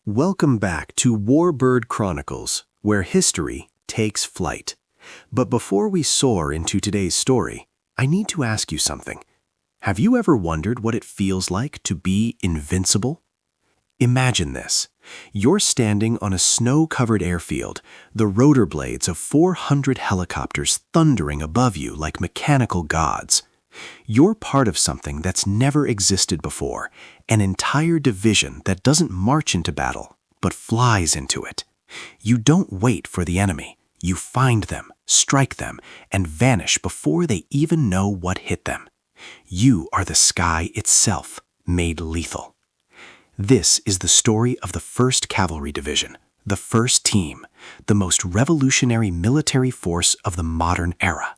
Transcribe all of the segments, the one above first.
Welcome back to Warbird Chronicles, where history takes flight. But before we soar into today's story, I need to ask you something. Have you ever wondered what it feels like to be invincible? Imagine this. You're standing on a snow-covered airfield, the rotor blades of 400 helicopters thundering above you like mechanical gods. You're part of something that's never existed before, an entire division that doesn't march into battle, but flies into it. You don't wait for the enemy. You find them, strike them, and vanish before they even know what hit them. You are the sky itself, made lethal. This is the story of the 1st Cavalry Division, the first team, the most revolutionary military force of the modern era.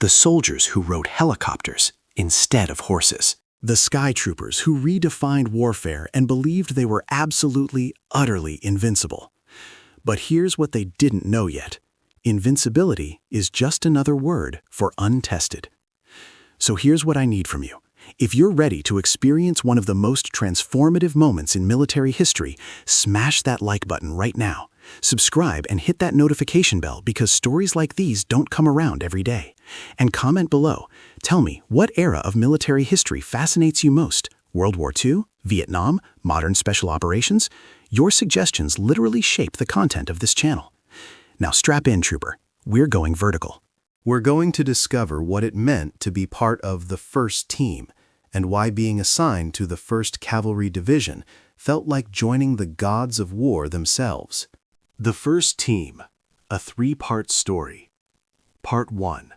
The soldiers who rode helicopters instead of horses. The Skytroopers who redefined warfare and believed they were absolutely, utterly invincible. But here's what they didn't know yet. Invincibility is just another word for untested. So here's what I need from you. If you're ready to experience one of the most transformative moments in military history, smash that like button right now. Subscribe and hit that notification bell because stories like these don't come around every day. And comment below. Tell me, what era of military history fascinates you most? World War II? Vietnam? Modern special operations? Your suggestions literally shape the content of this channel. Now strap in, trooper. We're going vertical. We're going to discover what it meant to be part of the first team and why being assigned to the 1st Cavalry Division felt like joining the gods of war themselves. The First Team, a 3-part story. Part 1.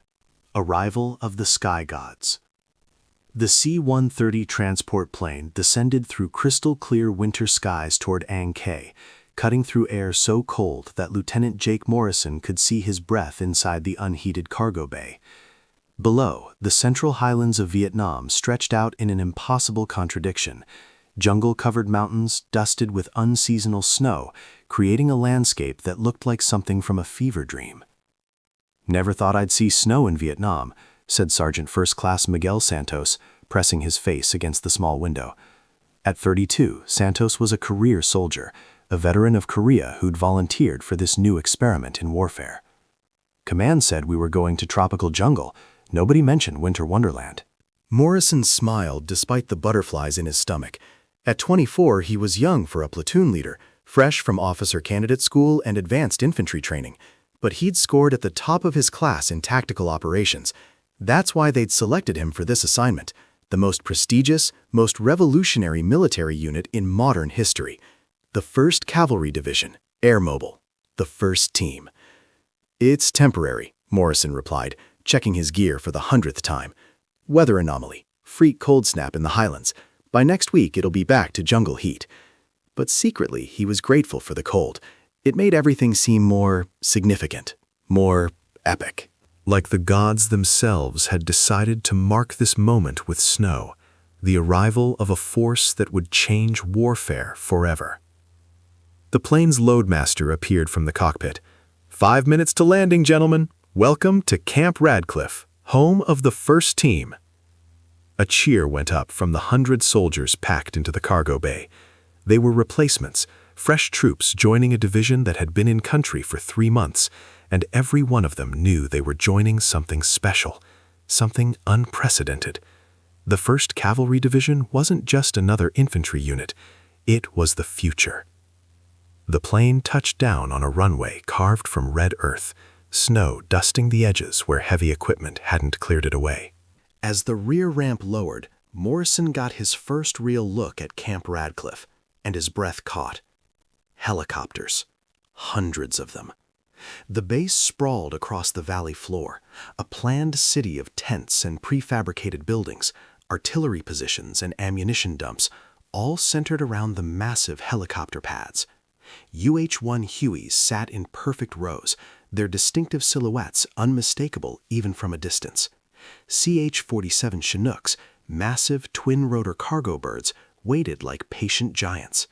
Arrival of the Sky Gods. The C-130 transport plane descended through crystal-clear winter skies toward Ang Khe, cutting through air so cold that Lieutenant Jake Morrison could see his breath inside the unheated cargo bay. Below, the central highlands of Vietnam stretched out in an impossible contradiction. Jungle-covered mountains dusted with unseasonal snow, creating a landscape that looked like something from a fever dream. "Never thought I'd see snow in Vietnam," said Sergeant First Class Miguel Santos, pressing his face against the small window. At 32, Santos was a career soldier, a veteran of Korea who'd volunteered for this new experiment in warfare. "Command said we were going to tropical jungle. Nobody mentioned winter wonderland." Morrison smiled despite the butterflies in his stomach. At 24, he was young for a platoon leader, fresh from officer candidate school and advanced infantry training. But he'd scored at the top of his class in tactical operations. That's why they'd selected him for this assignment, the most prestigious, most revolutionary military unit in modern history. The 1st Cavalry Division, Airmobile, the first team. "It's temporary," Morrison replied, checking his gear for the 100th time. "Weather anomaly, freak cold snap in the highlands. By next week, it'll be back to jungle heat." But secretly, he was grateful for the cold. It made everything seem more significant, more epic. Like the gods themselves had decided to mark this moment with snow, the arrival of a force that would change warfare forever. The plane's loadmaster appeared from the cockpit. "5 minutes to landing, gentlemen. Welcome to Camp Radcliffe, home of the first team." A cheer went up from the 100 soldiers packed into the cargo bay. They were replacements, fresh troops joining a division that had been in country for 3 months, and every one of them knew they were joining something special, something unprecedented. The 1st Cavalry Division wasn't just another infantry unit, it was the future. The plane touched down on a runway carved from red earth, snow dusting the edges where heavy equipment hadn't cleared it away. As the rear ramp lowered, Morrison got his first real look at Camp Radcliffe, and his breath caught. Helicopters. Hundreds of them. The base sprawled across the valley floor, a planned city of tents and prefabricated buildings, artillery positions and ammunition dumps, all centered around the massive helicopter pads. UH-1 Hueys sat in perfect rows, their distinctive silhouettes unmistakable even from a distance. CH-47 Chinooks, massive twin-rotor cargo birds, waited like patient giants.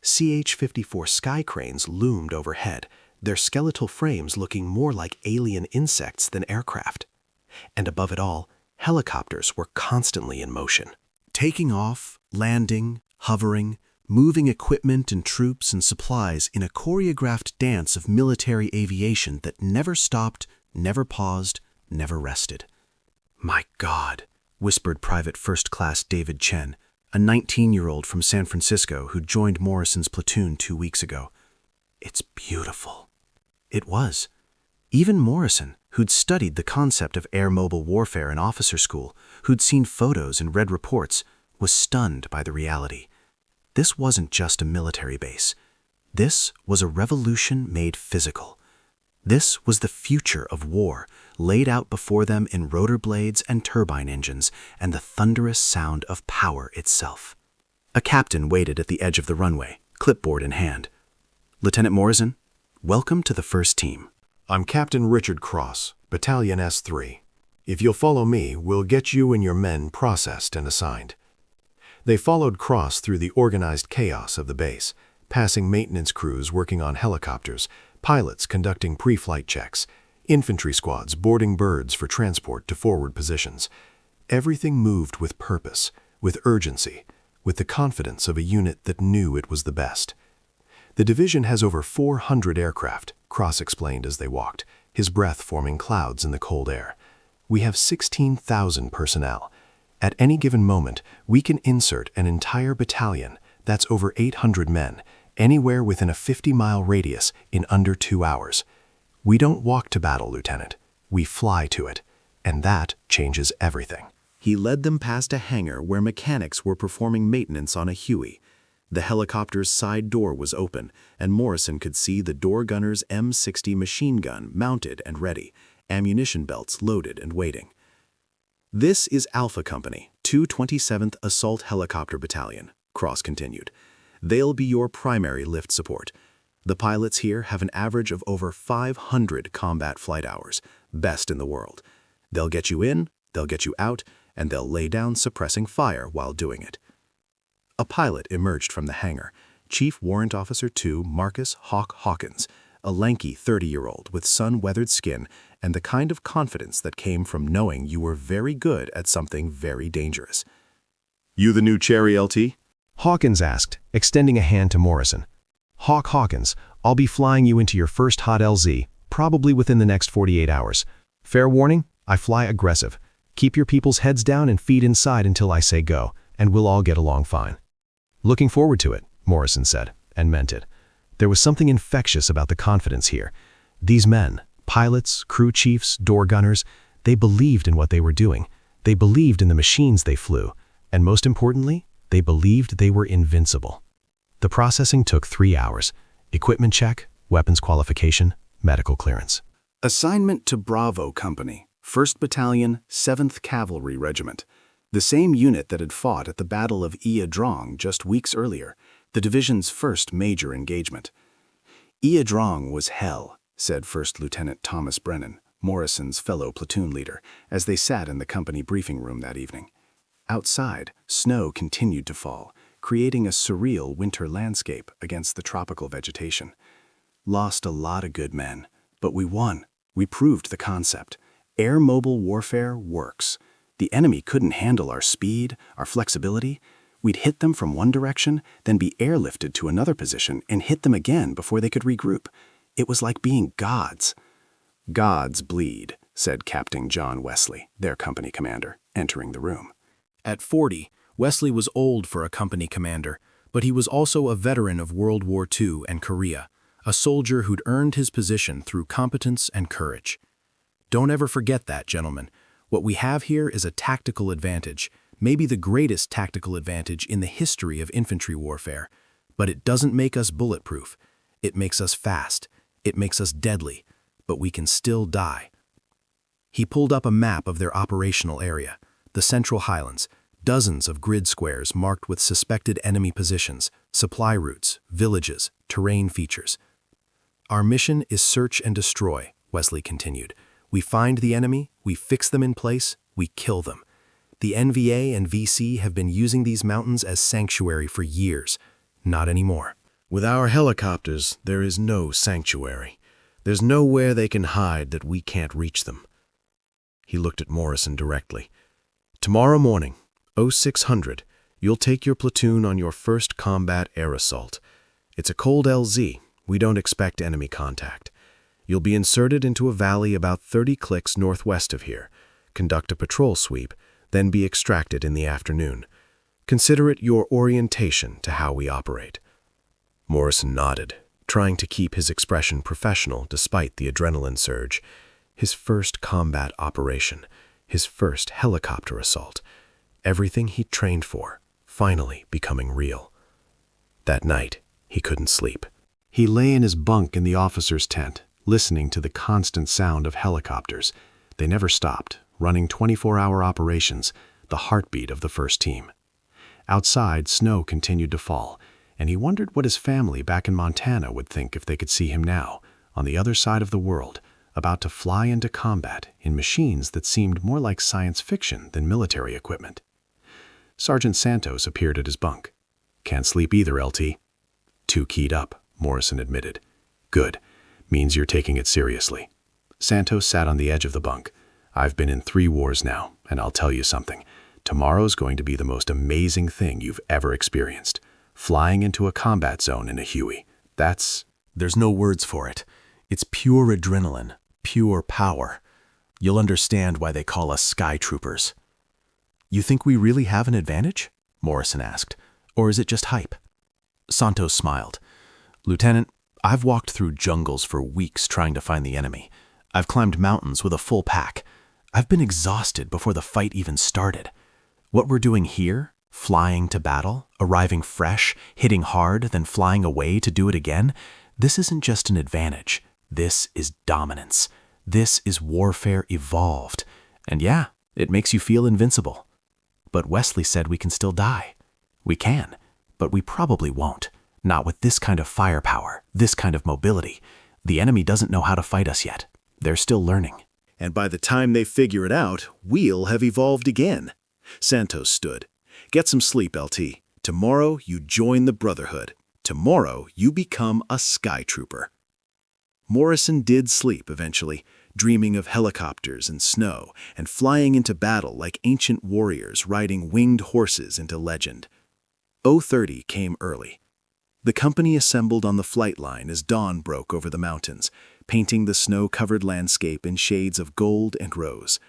CH-54 sky cranes loomed overhead, their skeletal frames looking more like alien insects than aircraft. And above it all, helicopters were constantly in motion. Taking off, landing, hovering, moving equipment and troops and supplies in a choreographed dance of military aviation that never stopped, never paused, never rested. "My God," whispered Private First Class David Chen, a 19-year-old from San Francisco who joined Morrison's platoon 2 weeks ago. "It's beautiful." It was. Even Morrison, who'd studied the concept of air-mobile warfare in officer school, who'd seen photos and read reports, was stunned by the reality. This wasn't just a military base. This was a revolution made physical. This was the future of war, laid out before them in rotor blades and turbine engines and the thunderous sound of power itself. A captain waited at the edge of the runway, clipboard in hand. "Lieutenant Morrison, welcome to the first team." "I'm Captain Richard Cross, Battalion S3. If you'll follow me, we'll get you and your men processed and assigned." They followed Cross through the organized chaos of the base, passing maintenance crews working on helicopters, pilots conducting pre-flight checks, infantry squads boarding birds for transport to forward positions. Everything moved with purpose, with urgency, with the confidence of a unit that knew it was the best. "The division has over 400 aircraft," Cross explained as they walked, his breath forming clouds in the cold air. "We have 16,000 personnel. At any given moment, we can insert an entire battalion, that's over 800 men, anywhere within a 50-mile radius in under 2 hours. We don't walk to battle, Lieutenant. We fly to it. And that changes everything." He led them past a hangar where mechanics were performing maintenance on a Huey. The helicopter's side door was open, and Morrison could see the door gunner's M60 machine gun mounted and ready, ammunition belts loaded and waiting. "This is Alpha Company, 227th Assault Helicopter Battalion," Cross continued. "They'll be your primary lift support. The pilots here have an average of over 500 combat flight hours, best in the world. They'll get you in, they'll get you out, and they'll lay down suppressing fire while doing it." A pilot emerged from the hangar, Chief Warrant Officer 2 Marcus Hawk Hawkins, a lanky 30-year-old with sun-weathered skin and the kind of confidence that came from knowing you were very good at something very dangerous. "You the new Cherry LT?" Hawkins asked, extending a hand to Morrison. "Hawk Hawkins, I'll be flying you into your first hot LZ, probably within the next 48 hours. Fair warning, I fly aggressive. Keep your people's heads down and feet inside until I say go, and we'll all get along fine." "Looking forward to it," Morrison said, and meant it. There was something infectious about the confidence here. These men, pilots, crew chiefs, door gunners, they believed in what they were doing. They believed in the machines they flew, and most importantly, they believed they were invincible. The processing took 3 hours. Equipment check, weapons qualification, medical clearance. Assignment to Bravo Company, 1st Battalion, 7th Cavalry Regiment. The same unit that had fought at the Battle of Ia Drong just weeks earlier, the division's first major engagement. "Ia Drong was hell," said First Lieutenant Thomas Brennan, Morrison's fellow platoon leader, as they sat in the company briefing room that evening. Outside, snow continued to fall, creating a surreal winter landscape against the tropical vegetation. "Lost a lot of good men, but we won. We proved the concept. Air-mobile warfare works. The enemy couldn't handle our speed, our flexibility. We'd hit them from one direction, then be airlifted to another position and hit them again before they could regroup. It was like being gods." "Gods bleed," said Captain John Wesley, their company commander, entering the room. At 40, Wesley was old for a company commander, but he was also a veteran of World War II and Korea, a soldier who'd earned his position through competence and courage. "Don't ever forget that, gentlemen. What we have here is a tactical advantage, maybe the greatest tactical advantage in the history of infantry warfare. But it doesn't make us bulletproof. It makes us fast. It makes us deadly. But we can still die." He pulled up a map of their operational area, the Central Highlands, dozens of grid squares marked with suspected enemy positions, supply routes, villages, terrain features. "Our mission is search and destroy," Wesley continued. "We find the enemy, we fix them in place, we kill them. The NVA and VC have been using these mountains as sanctuary for years. Not anymore. "With our helicopters, there is no sanctuary. There's nowhere they can hide that we can't reach them." He looked at Morrison directly. "Tomorrow morning, 0600, You'll take your platoon on your first combat air assault. It's a cold LZ. We don't expect enemy contact. You'll be inserted into a valley about 30 clicks northwest of here, conduct a patrol sweep, then be extracted in the afternoon. Consider it your orientation to how we operate." Morrison nodded, trying to keep his expression professional despite the adrenaline surge. His first combat operation, his first helicopter assault, everything he'd trained for, finally becoming real. That night, he couldn't sleep. He lay in his bunk in the officer's tent, listening to the constant sound of helicopters. They never stopped, running 24-hour operations, the heartbeat of the first team. Outside, snow continued to fall, and he wondered what his family back in Montana would think if they could see him now, on the other side of the world, about to fly into combat in machines that seemed more like science fiction than military equipment. Sergeant Santos appeared at his bunk. "Can't sleep either, LT." "Too keyed up," Morrison admitted. "Good. Means you're taking it seriously." Santos sat on the edge of the bunk. "I've been in 3 wars now, and I'll tell you something. Tomorrow's going to be the most amazing thing you've ever experienced. Flying into a combat zone in a Huey. There's no words for it. It's pure adrenaline, pure power. You'll understand why they call us Skytroopers." "You think we really have an advantage?" Morrison asked. "Or is it just hype?" Santos smiled. "Lieutenant, I've walked through jungles for weeks trying to find the enemy. I've climbed mountains with a full pack. I've been exhausted before the fight even started. What we're doing here, flying to battle, arriving fresh, hitting hard, then flying away to do it again, this isn't just an advantage. This is dominance. This is warfare evolved. And yeah, it makes you feel invincible. But Wesley said we can still die. We can, but we probably won't. Not with this kind of firepower, this kind of mobility. The enemy doesn't know how to fight us yet. They're still learning." "And by the time they figure it out, we'll have evolved again." Santos stood. "Get some sleep, LT. Tomorrow you join the Brotherhood. Tomorrow you become a Skytrooper." Morrison did sleep eventually, dreaming of helicopters and snow, and flying into battle like ancient warriors riding winged horses into legend. 030 came early. The company assembled on the flight line as dawn broke over the mountains, painting the snow-covered landscape in shades of gold and rose.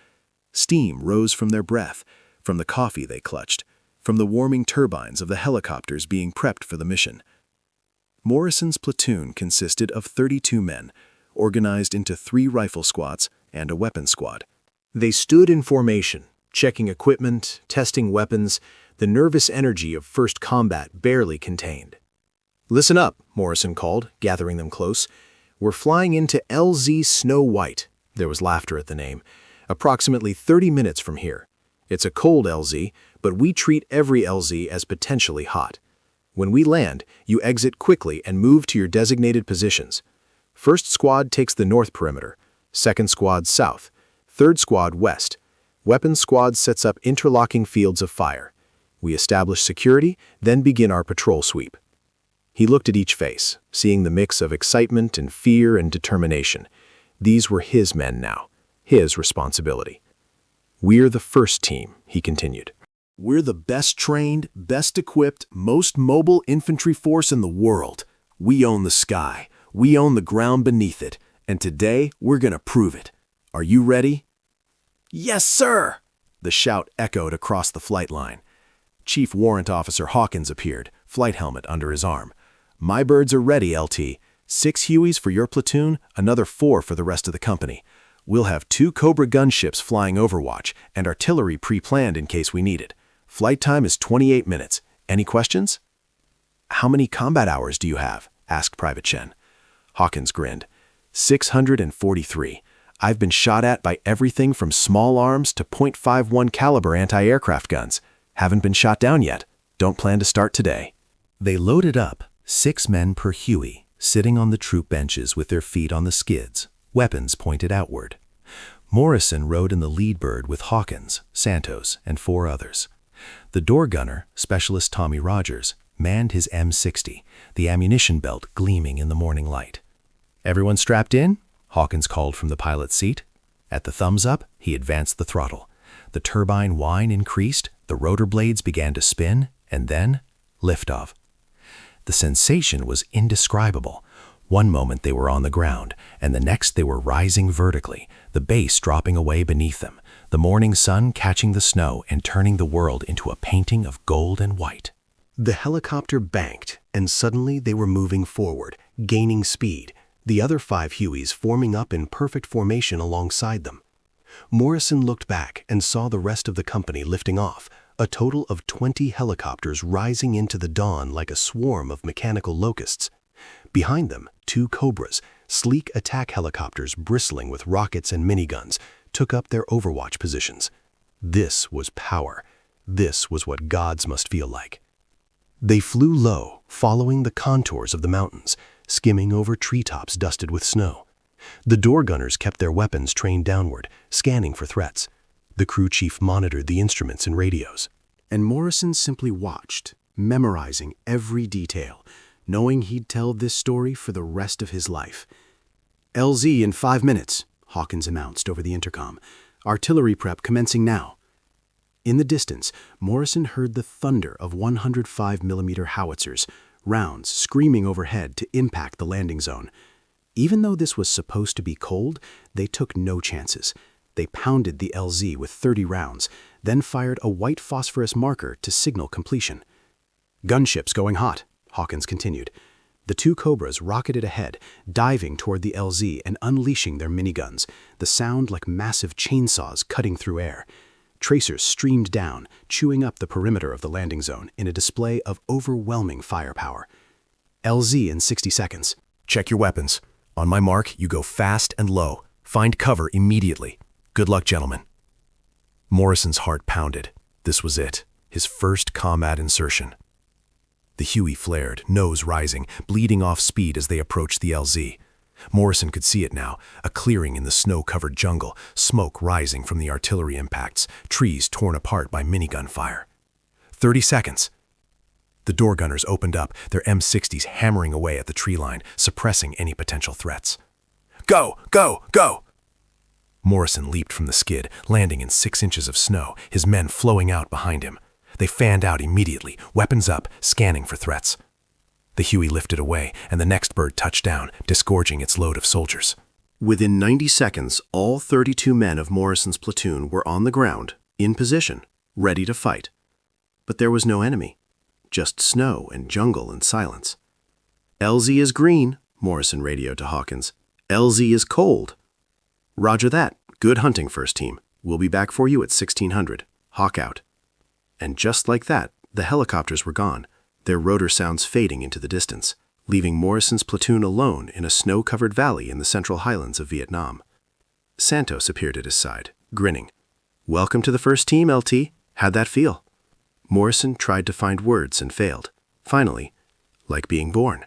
Steam rose from their breath, from the coffee they clutched, from the warming turbines of the helicopters being prepped for the mission. Morrison's platoon consisted of 32 men, organized into 3 rifle squads and a weapon squad. They stood in formation, checking equipment, testing weapons, the nervous energy of first combat barely contained. "Listen up," Morrison called, gathering them close. "We're flying into LZ Snow White." There was laughter at the name. "Approximately 30 minutes from here. It's a cold LZ, but we treat every LZ as potentially hot. When we land, you exit quickly and move to your designated positions. First squad takes the north perimeter, second squad south, third squad west. Weapons squad sets up interlocking fields of fire. We establish security, then begin our patrol sweep." He looked at each face, seeing the mix of excitement and fear and determination. These were his men now, his responsibility. "We're the first team," he continued. "We're the best trained, best equipped, most mobile infantry force in the world. We own the sky. We own the ground beneath it. And today, we're going to prove it. Are you ready?" "Yes, sir!" The shout echoed across the flight line. Chief Warrant Officer Hawkins appeared, flight helmet under his arm. "My birds are ready, LT. 6 Hueys for your platoon, another 4 for the rest of the company. We'll have 2 Cobra gunships flying overwatch and artillery pre-planned in case we need it. Flight time is 28 minutes. Any questions?" "How many combat hours do you have?" asked Private Chen. Hawkins grinned. 643. I've been shot at by everything from small arms to .51 caliber anti-aircraft guns. Haven't been shot down yet. Don't plan to start today." They loaded up, 6 men per Huey, sitting on the troop benches with their feet on the skids, weapons pointed outward. Morrison rode in the lead bird with Hawkins, Santos, and 4 others. The door gunner, Specialist Tommy Rogers, manned his M60, the ammunition belt gleaming in the morning light. "Everyone strapped in?" Hawkins called from the pilot's seat. At the thumbs up, he advanced the throttle. The turbine whine increased, the rotor blades began to spin, and then liftoff. The sensation was indescribable. One moment they were on the ground, and the next they were rising vertically, the base dropping away beneath them, the morning sun catching the snow and turning the world into a painting of gold and white. The helicopter banked, and suddenly they were moving forward, gaining speed, the other 5 Hueys forming up in perfect formation alongside them. Morrison looked back and saw the rest of the company lifting off, a total of 20 helicopters rising into the dawn like a swarm of mechanical locusts. Behind them, 2 Cobras, sleek attack helicopters bristling with rockets and miniguns, took up their overwatch positions. This was power. This was what gods must feel like. They flew low, following the contours of the mountains, skimming over treetops dusted with snow. The door gunners kept their weapons trained downward, scanning for threats. The crew chief monitored the instruments and radios. And Morrison simply watched, memorizing every detail, knowing he'd tell this story for the rest of his life. "LZ in 5 minutes," Hawkins announced over the intercom. "Artillery prep commencing now." In the distance, Morrison heard the thunder of 105mm howitzers, rounds screaming overhead to impact the landing zone. Even though this was supposed to be cold, they took no chances. They pounded the LZ with 30 rounds, then fired a white phosphorus marker to signal completion. "Gunships going hot," Hawkins continued. The 2 Cobras rocketed ahead, diving toward the LZ and unleashing their miniguns, the sound like massive chainsaws cutting through air. Tracers streamed down, chewing up the perimeter of the landing zone in a display of overwhelming firepower. "LZ in 60 seconds. Check your weapons. On my mark, you go fast and low. Find cover immediately. Good luck, gentlemen." Morrison's heart pounded. This was it, his first combat insertion. The Huey flared, nose rising, bleeding off speed as they approached the LZ. Morrison could see it now, a clearing in the snow-covered jungle, smoke rising from the artillery impacts, trees torn apart by minigun fire. 30 seconds. The door gunners opened up, their M60s hammering away at the tree line, suppressing any potential threats. "Go! Go! Go!" Morrison leaped from the skid, landing in 6 inches of snow, his men flowing out behind him. They fanned out immediately, weapons up, scanning for threats. The Huey lifted away, and the next bird touched down, disgorging its load of soldiers. Within 90 seconds, all 32 men of Morrison's platoon were on the ground, in position, ready to fight. But there was no enemy, just snow and jungle and silence. "LZ is green," Morrison radioed to Hawkins. "LZ is cold." "Roger that. Good hunting, first team. We'll be back for you at 1600. Hawk out." And just like that, the helicopters were gone, their rotor sounds fading into the distance, leaving Morrison's platoon alone in a snow-covered valley in the central highlands of Vietnam. Santos appeared at his side, grinning. "Welcome to the first team, LT. How'd that feel?" Morrison tried to find words and failed. Finally, like being born.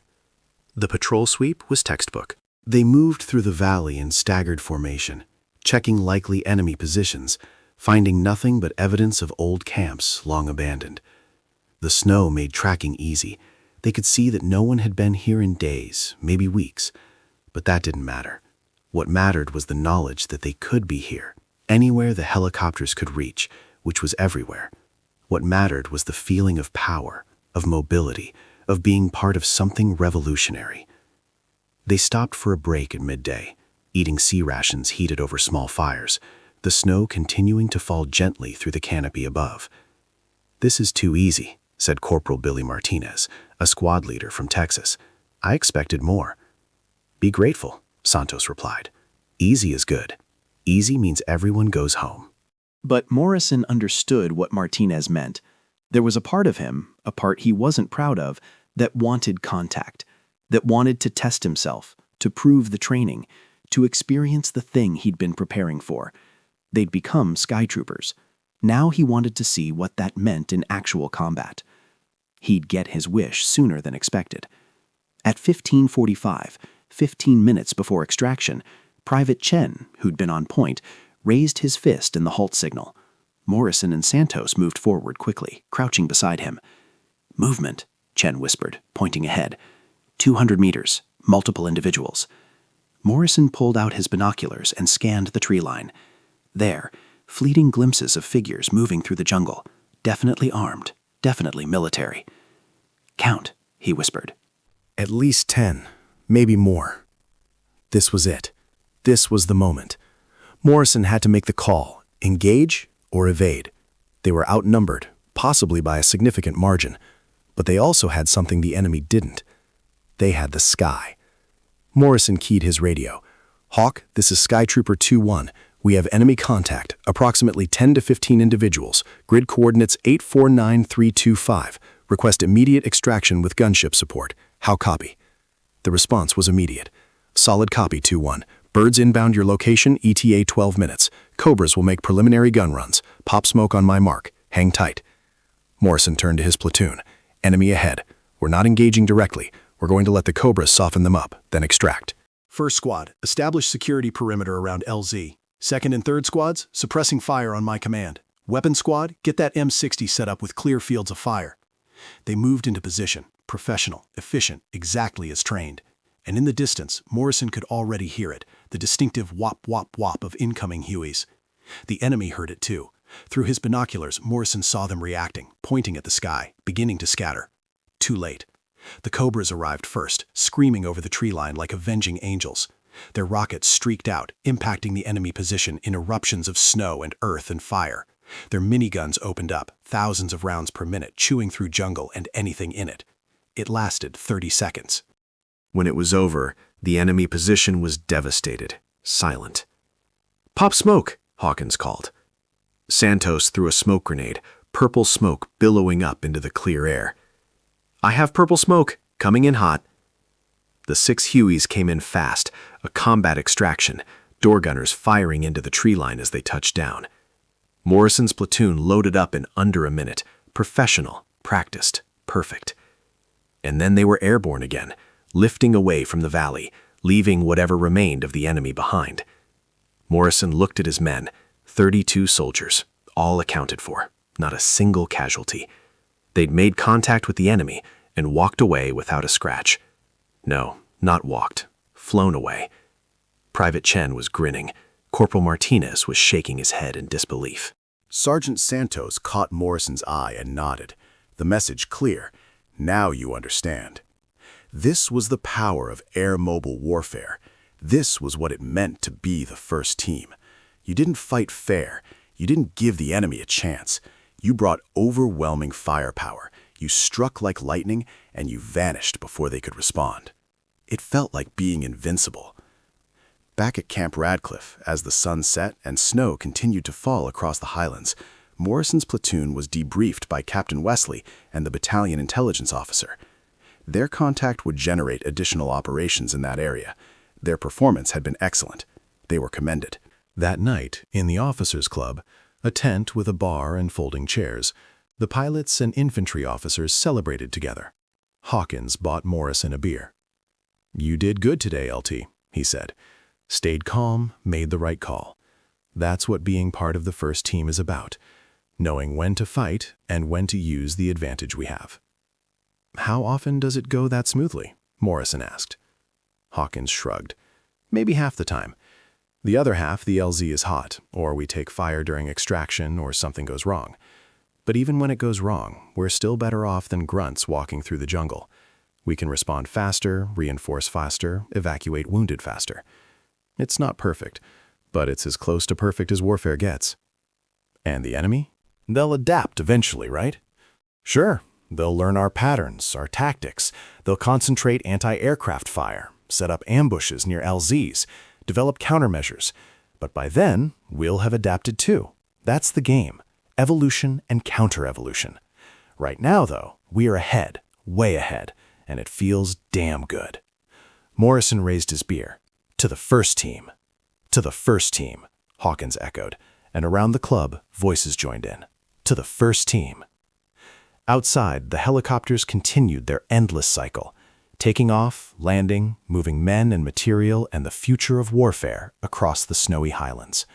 The patrol sweep was textbook. They moved through the valley in staggered formation, checking likely enemy positions, finding nothing but evidence of old camps long abandoned. The snow made tracking easy. They could see that no one had been here in days, maybe weeks. But that didn't matter. What mattered was the knowledge that they could be here, anywhere the helicopters could reach, which was everywhere. What mattered was the feeling of power, of mobility, of being part of something revolutionary. They stopped for a break at midday, eating sea rations heated over small fires, the snow continuing to fall gently through the canopy above. "This is too easy," said Corporal Billy Martinez, a squad leader from Texas. "I expected more." "Be grateful," Santos replied. "Easy is good. Easy means everyone goes home." But Morrison understood what Martinez meant. There was a part of him, a part he wasn't proud of, that wanted contact, that wanted to test himself, to prove the training, to experience the thing he'd been preparing for. They'd become Skytroopers. Now he wanted to see what that meant in actual combat. He'd get his wish sooner than expected. At 15:45, 15 minutes before extraction, Private Chen, who'd been on point, raised his fist in the halt signal. Morrison and Santos moved forward quickly, crouching beside him. "Movement," Chen whispered, pointing ahead. 200 meters, multiple individuals. Morrison pulled out his binoculars and scanned the tree line. There, fleeting glimpses of figures moving through the jungle, definitely armed, definitely military. "Count," he whispered. At least 10, maybe more. This was it. This was the moment. Morrison had to make the call, engage or evade. They were outnumbered, possibly by a significant margin, but they also had something the enemy didn't. They had the sky. Morrison keyed his radio. "Hawk, this is Skytrooper 2-1. We have enemy contact, approximately 10 to 15 individuals. Grid coordinates 849325. Request immediate extraction with gunship support. How copy?" The response was immediate. "Solid copy, 2-1. Birds inbound your location, ETA 12 minutes. Cobras will make preliminary gun runs. Pop smoke on my mark. Hang tight." Morrison turned to his platoon. "Enemy ahead. We're not engaging directly. We're going to let the Cobras soften them up, then extract." First squad, establish security perimeter around LZ. Second and third squads, suppressing fire on my command. Weapon squad, get that M60 set up with clear fields of fire. They moved into position, professional, efficient, exactly as trained. And in the distance, Morrison could already hear it, the distinctive whop, whop, whop of incoming Hueys. The enemy heard it too. Through his binoculars, Morrison saw them reacting, pointing at the sky, beginning to scatter. Too late. The Cobras arrived first, screaming over the tree line like avenging angels. Their rockets streaked out, impacting the enemy position in eruptions of snow and earth and fire. Their miniguns opened up, thousands of rounds per minute, chewing through jungle and anything in it. It lasted 30 seconds. When it was over, the enemy position was devastated, silent. "Pop smoke," Hawkins called. Santos threw a smoke grenade, purple smoke billowing up into the clear air. "I have purple smoke, coming in hot." The 6 Hueys came in fast, a combat extraction, door gunners firing into the tree line as they touched down. Morrison's platoon loaded up in under a minute, professional, practiced, perfect. And then they were airborne again, lifting away from the valley, leaving whatever remained of the enemy behind. Morrison looked at his men, 32 soldiers, all accounted for, not a single casualty. They'd made contact with the enemy and walked away without a scratch. No, not walked, flown away. Private Chen was grinning. Corporal Martinez was shaking his head in disbelief. Sergeant Santos caught Morrison's eye and nodded. The message clear. Now you understand. This was the power of air-mobile warfare. This was what it meant to be the first team. You didn't fight fair. You didn't give the enemy a chance. You brought overwhelming firepower. You struck like lightning, and you vanished before they could respond. It felt like being invincible. Back at Camp Radcliffe, as the sun set and snow continued to fall across the highlands, Morrison's platoon was debriefed by Captain Wesley and the battalion intelligence officer. Their contact would generate additional operations in that area. Their performance had been excellent. They were commended. That night, in the officers' club, a tent with a bar and folding chairs, the pilots and infantry officers celebrated together. Hawkins bought Morrison a beer. "You did good today, LT," he said. "Stayed calm, made the right call. That's what being part of the first team is about, knowing when to fight and when to use the advantage we have." "How often does it go that smoothly?" Morrison asked. Hawkins shrugged. "Maybe half the time. The other half, the LZ is hot, or we take fire during extraction, or something goes wrong. But even when it goes wrong, we're still better off than grunts walking through the jungle. We can respond faster, reinforce faster, evacuate wounded faster. It's not perfect, but it's as close to perfect as warfare gets." "And the enemy?" They'll adapt eventually, right? "Sure. They'll learn our patterns, our tactics. They'll concentrate anti-aircraft fire, set up ambushes near LZs, develop countermeasures. But by then, we'll have adapted too. That's the game. Evolution and counter-evolution. Right now, though, we are ahead, way ahead, and it feels damn good." Morrison raised his beer. "To the first team." "To the first team," Hawkins echoed, and around the club, voices joined in. "To the first team." Outside, the helicopters continued their endless cycle, taking off, landing, moving men and material and the future of warfare across the snowy highlands.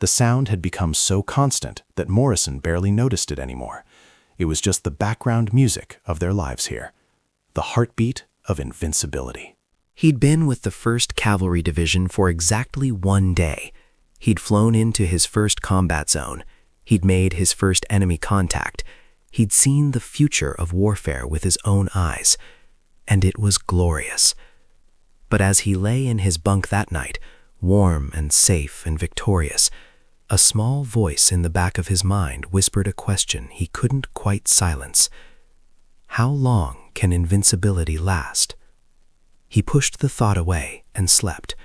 The sound had become so constant that Morrison barely noticed it anymore. It was just the background music of their lives here, the heartbeat of invincibility. He'd been with the 1st Cavalry Division for exactly 1 day. He'd flown into his first combat zone. He'd made his first enemy contact. He'd seen the future of warfare with his own eyes, and it was glorious. But as he lay in his bunk that night, warm and safe and victorious, a small voice in the back of his mind whispered a question he couldn't quite silence. How long can invincibility last? He pushed the thought away and slept,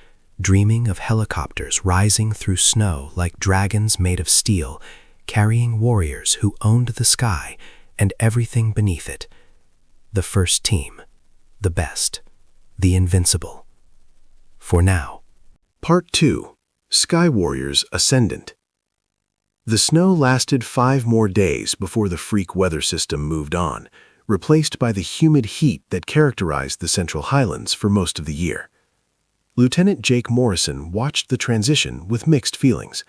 dreaming of helicopters rising through snow like dragons made of steel, carrying warriors who owned the sky and everything beneath it. The first team, the best, the invincible. For now. Part 2. Sky Warriors Ascendant. The snow lasted 5 more days before the freak weather system moved on, replaced by the humid heat that characterized the Central Highlands for most of the year. Lieutenant Jake Morrison watched the transition with mixed feelings.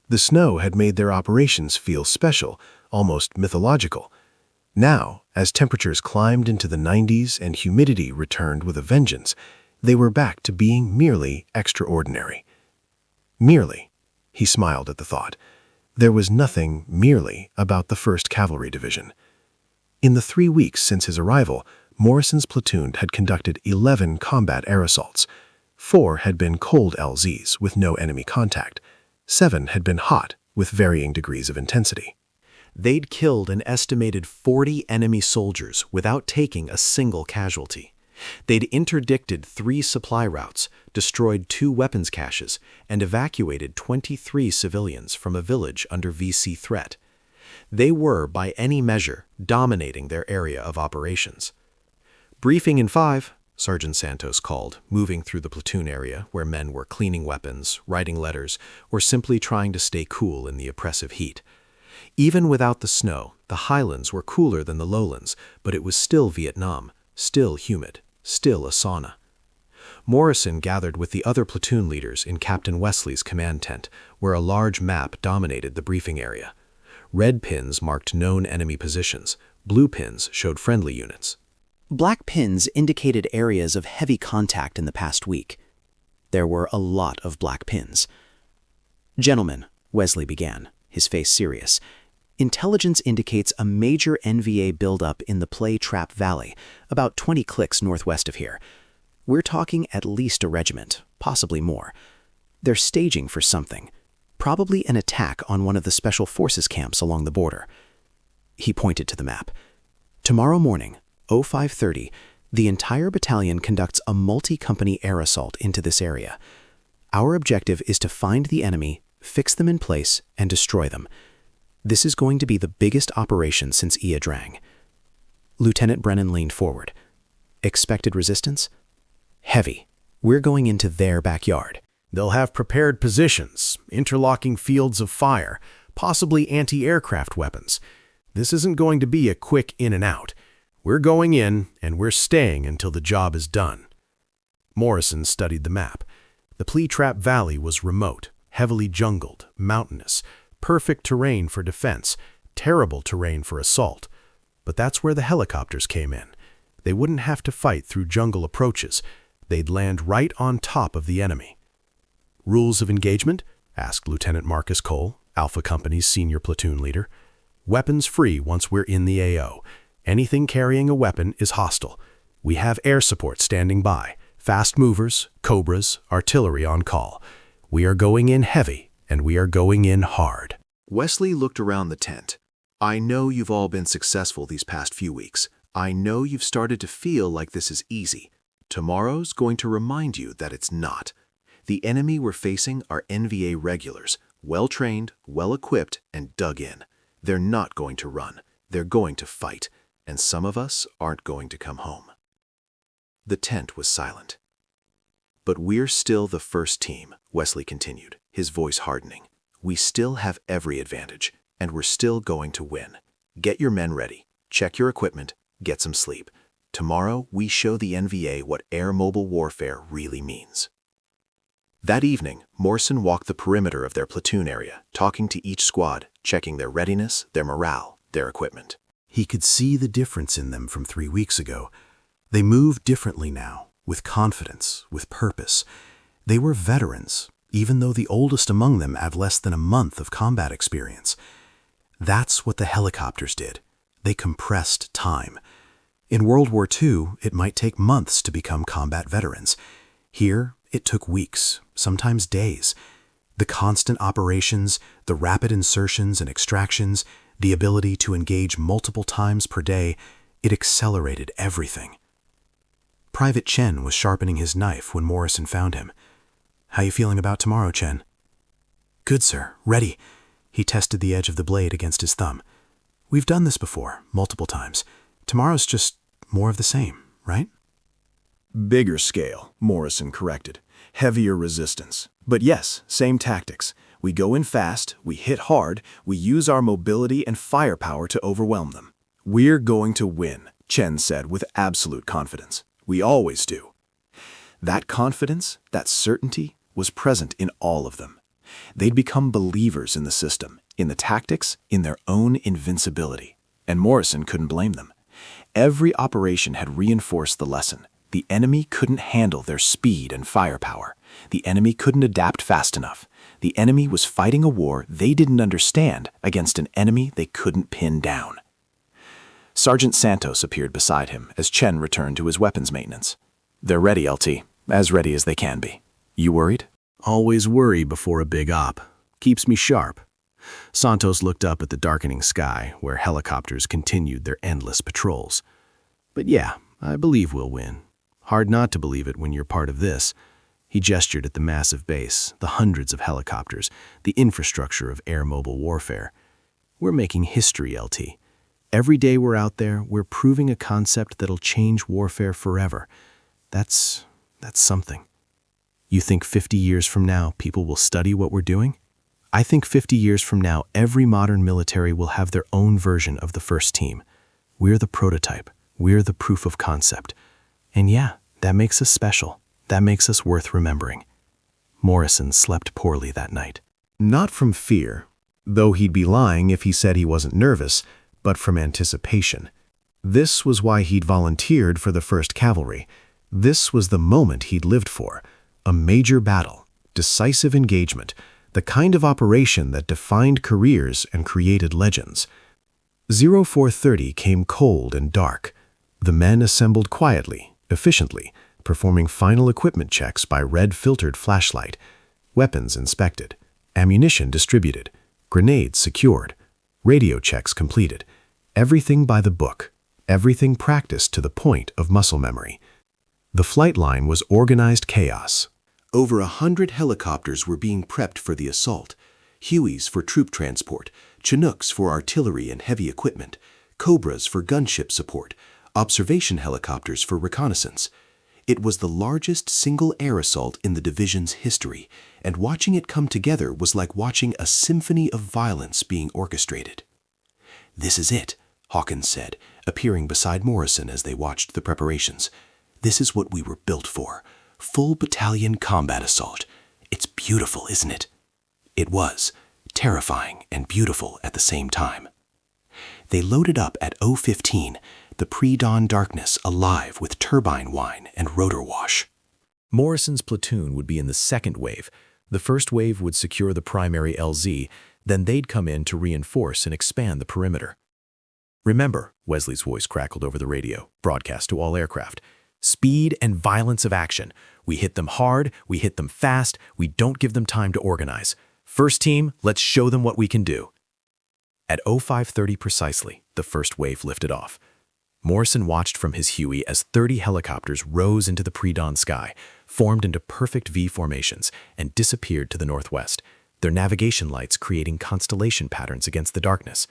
The snow had made their operations feel special, almost mythological. Now, as temperatures climbed into the 90s and humidity returned with a vengeance, they were back to being merely extraordinary. Merely. He smiled at the thought. There was nothing merely about the 1st Cavalry Division. In the 3 weeks since his arrival, Morrison's platoon had conducted 11 combat air assaults. 4 had been cold LZs with no enemy contact. 7 had been hot with varying degrees of intensity. They'd killed an estimated 40 enemy soldiers without taking a single casualty. They'd interdicted 3 supply routes, destroyed 2 weapons caches, and evacuated 23 civilians from a village under VC threat. They were, by any measure, dominating their area of operations. Briefing in 5, Sergeant Santos called, moving through the platoon area where men were cleaning weapons, writing letters, or simply trying to stay cool in the oppressive heat. Even without the snow, the highlands were cooler than the lowlands, but it was still Vietnam, still humid, still a sauna. Morrison gathered with the other platoon leaders in Captain Wesley's command tent, where a large map dominated the briefing area. Red pins marked known enemy positions, blue pins showed friendly units. Black pins indicated areas of heavy contact in the past week. There were a lot of black pins. "Gentlemen," Wesley began, his face serious, "intelligence indicates a major NVA buildup in the Play Trap Valley, about 20 clicks northwest of here. We're talking at least a regiment, possibly more. They're staging for something, probably an attack on one of the Special Forces camps along the border." He pointed to the map. "Tomorrow morning, 0530, the entire battalion conducts a multi-company air assault into this area. Our objective is to find the enemy, fix them in place, and destroy them. This is going to be the biggest operation since Ia Drang." Lieutenant Brennan leaned forward. "Expected resistance?" "Heavy. We're going into their backyard. They'll have prepared positions, interlocking fields of fire, possibly anti-aircraft weapons. This isn't going to be a quick in and out. We're going in, and we're staying until the job is done." Morrison studied the map. The Plea Trap Valley was remote, heavily jungled, mountainous, perfect terrain for defense, terrible terrain for assault. But that's where the helicopters came in. They wouldn't have to fight through jungle approaches. They'd land right on top of the enemy. "Rules of engagement?" asked Lieutenant Marcus Cole, Alpha Company's senior platoon leader. "Weapons free once we're in the AO. Anything carrying a weapon is hostile. We have air support standing by, fast movers, Cobras, artillery on call. We are going in heavy, and we are going in hard." Wesley looked around the tent. "I know you've all been successful these past few weeks. I know you've started to feel like this is easy. Tomorrow's going to remind you that it's not. The enemy we're facing are NVA regulars, well-trained, well-equipped, and dug in. They're not going to run. They're going to fight. And some of us aren't going to come home." The tent was silent. "But we're still the first team," Wesley continued, his voice hardening. "We still have every advantage, and we're still going to win. Get your men ready, check your equipment, get some sleep. Tomorrow, we show the NVA what air-mobile warfare really means." That evening, Morrison walked the perimeter of their platoon area, talking to each squad, checking their readiness, their morale, their equipment. He could see the difference in them from 3 weeks ago. They moved differently now, with confidence, with purpose. They were veterans, even though the oldest among them had less than a month of combat experience. That's what the helicopters did. They compressed time. In World War II, it might take months to become combat veterans. Here, it took weeks, sometimes days. The constant operations, the rapid insertions and extractions, the ability to engage multiple times per day, it accelerated everything. Private Chen was sharpening his knife when Morrison found him. "How you feeling about tomorrow, Chen?" "Good, sir. Ready." He tested the edge of the blade against his thumb. "We've done this before, multiple times. Tomorrow's just more of the same, right?" Bigger scale, Morrison corrected. Heavier resistance. But yes, same tactics. We go in fast, we hit hard, we use our mobility and firepower to overwhelm them. "We're going to win," Chen said with absolute confidence. "We always do." That confidence, that certainty, was present in all of them. They'd become believers in the system, in the tactics, in their own invincibility. And Morrison couldn't blame them. Every operation had reinforced the lesson. The enemy couldn't handle their speed and firepower. The enemy couldn't adapt fast enough. The enemy was fighting a war they didn't understand against an enemy they couldn't pin down. Sergeant Santos appeared beside him as Chen returned to his weapons maintenance. "They're ready, LT. As ready as they can be. You worried?" Always worry before a big op. Keeps me sharp. Santos looked up at the darkening sky, where helicopters continued their endless patrols. "But yeah, I believe we'll win. Hard not to believe it when you're part of this." He gestured at the massive base, the hundreds of helicopters, the infrastructure of air-mobile warfare. "We're making history, LT. Every day we're out there, we're proving a concept that'll change warfare forever. That's something. You think 50 years from now, people will study what we're doing? I think 50 years from now, every modern military will have their own version of the first team. We're the prototype. We're the proof of concept. And yeah, that makes us special. That makes us worth remembering." Morrison slept poorly that night. Not from fear, though he'd be lying if he said he wasn't nervous, but from anticipation. This was why he'd volunteered for the 1st Cavalry. This was the moment he'd lived for. A major battle, decisive engagement, the kind of operation that defined careers and created legends. 0430 came cold and dark. The men assembled quietly, efficiently, performing final equipment checks by red-filtered flashlight, weapons inspected, ammunition distributed, grenades secured, radio checks completed, everything by the book, everything practiced to the point of muscle memory. The flight line was organized chaos. Over 100 helicopters were being prepped for the assault. Hueys for troop transport, Chinooks for artillery and heavy equipment, Cobras for gunship support, observation helicopters for reconnaissance. It was the largest single air assault in the division's history, and watching it come together was like watching a symphony of violence being orchestrated. "This is it," Hawkins said, appearing beside Morrison as they watched the preparations. "This is what we were built for. Full battalion combat assault. It's beautiful, isn't it?" It was, terrifying and beautiful at the same time. They loaded up at 015, the pre-dawn darkness alive with turbine whine and rotor wash. Morrison's platoon would be in the second wave. The first wave would secure the primary LZ, then they'd come in to reinforce and expand the perimeter. "Remember," Wesley's voice crackled over the radio, broadcast to all aircraft, "speed and violence of action. We hit them hard, we hit them fast, we don't give them time to organize. First team, let's show them what we can do." At 0530 precisely, the first wave lifted off. Morrison watched from his Huey as 30 helicopters rose into the pre-dawn sky, formed into perfect V formations, and disappeared to the northwest, their navigation lights creating constellation patterns against the darkness.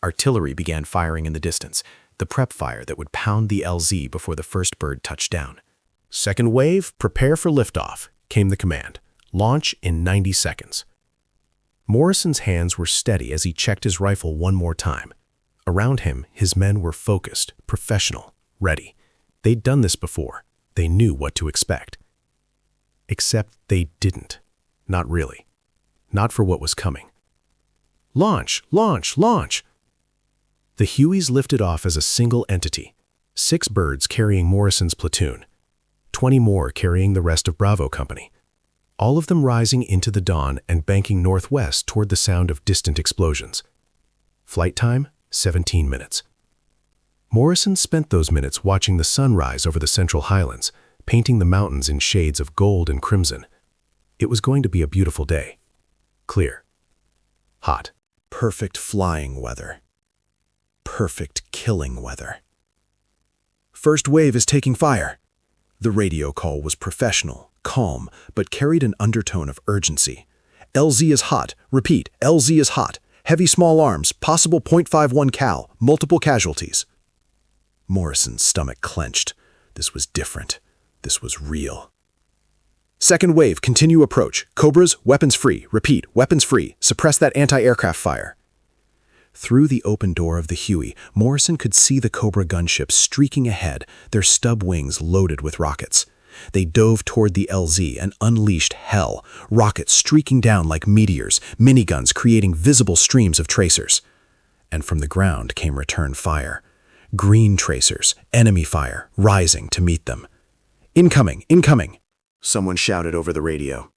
Artillery began firing in the distance, the prep fire that would pound the LZ before the first bird touched down. "Second wave, prepare for liftoff," came the command. "Launch in 90 seconds." Morrison's hands were steady as he checked his rifle one more time. Around him, his men were focused, professional, ready. They'd done this before. They knew what to expect. Except they didn't. Not really. Not for what was coming. "Launch! Launch! Launch!" The Hueys lifted off as a single entity. 6 birds carrying Morrison's platoon. 20 more carrying the rest of Bravo Company. All of them rising into the dawn and banking northwest toward the sound of distant explosions. Flight time, 17 minutes. Morrison spent those minutes watching the sun rise over the Central Highlands, painting the mountains in shades of gold and crimson. It was going to be a beautiful day. Clear. Hot. Perfect flying weather. Perfect killing weather. First wave is taking fire. The radio call was professional, calm, but carried an undertone of urgency. LZ is hot. Repeat, LZ is hot. Heavy small arms, possible .51 cal, multiple casualties. Morrison's stomach clenched. This was different. This was real. Second wave, continue approach. Cobras, weapons free. Repeat, weapons free. Suppress that anti-aircraft fire. Through the open door of the Huey, Morrison could see the Cobra gunships streaking ahead, their stub wings loaded with rockets. They dove toward the LZ and unleashed hell, rockets streaking down like meteors, miniguns creating visible streams of tracers. And from the ground came return fire. Green tracers, enemy fire, rising to meet them. Incoming, incoming! Someone shouted over the radio.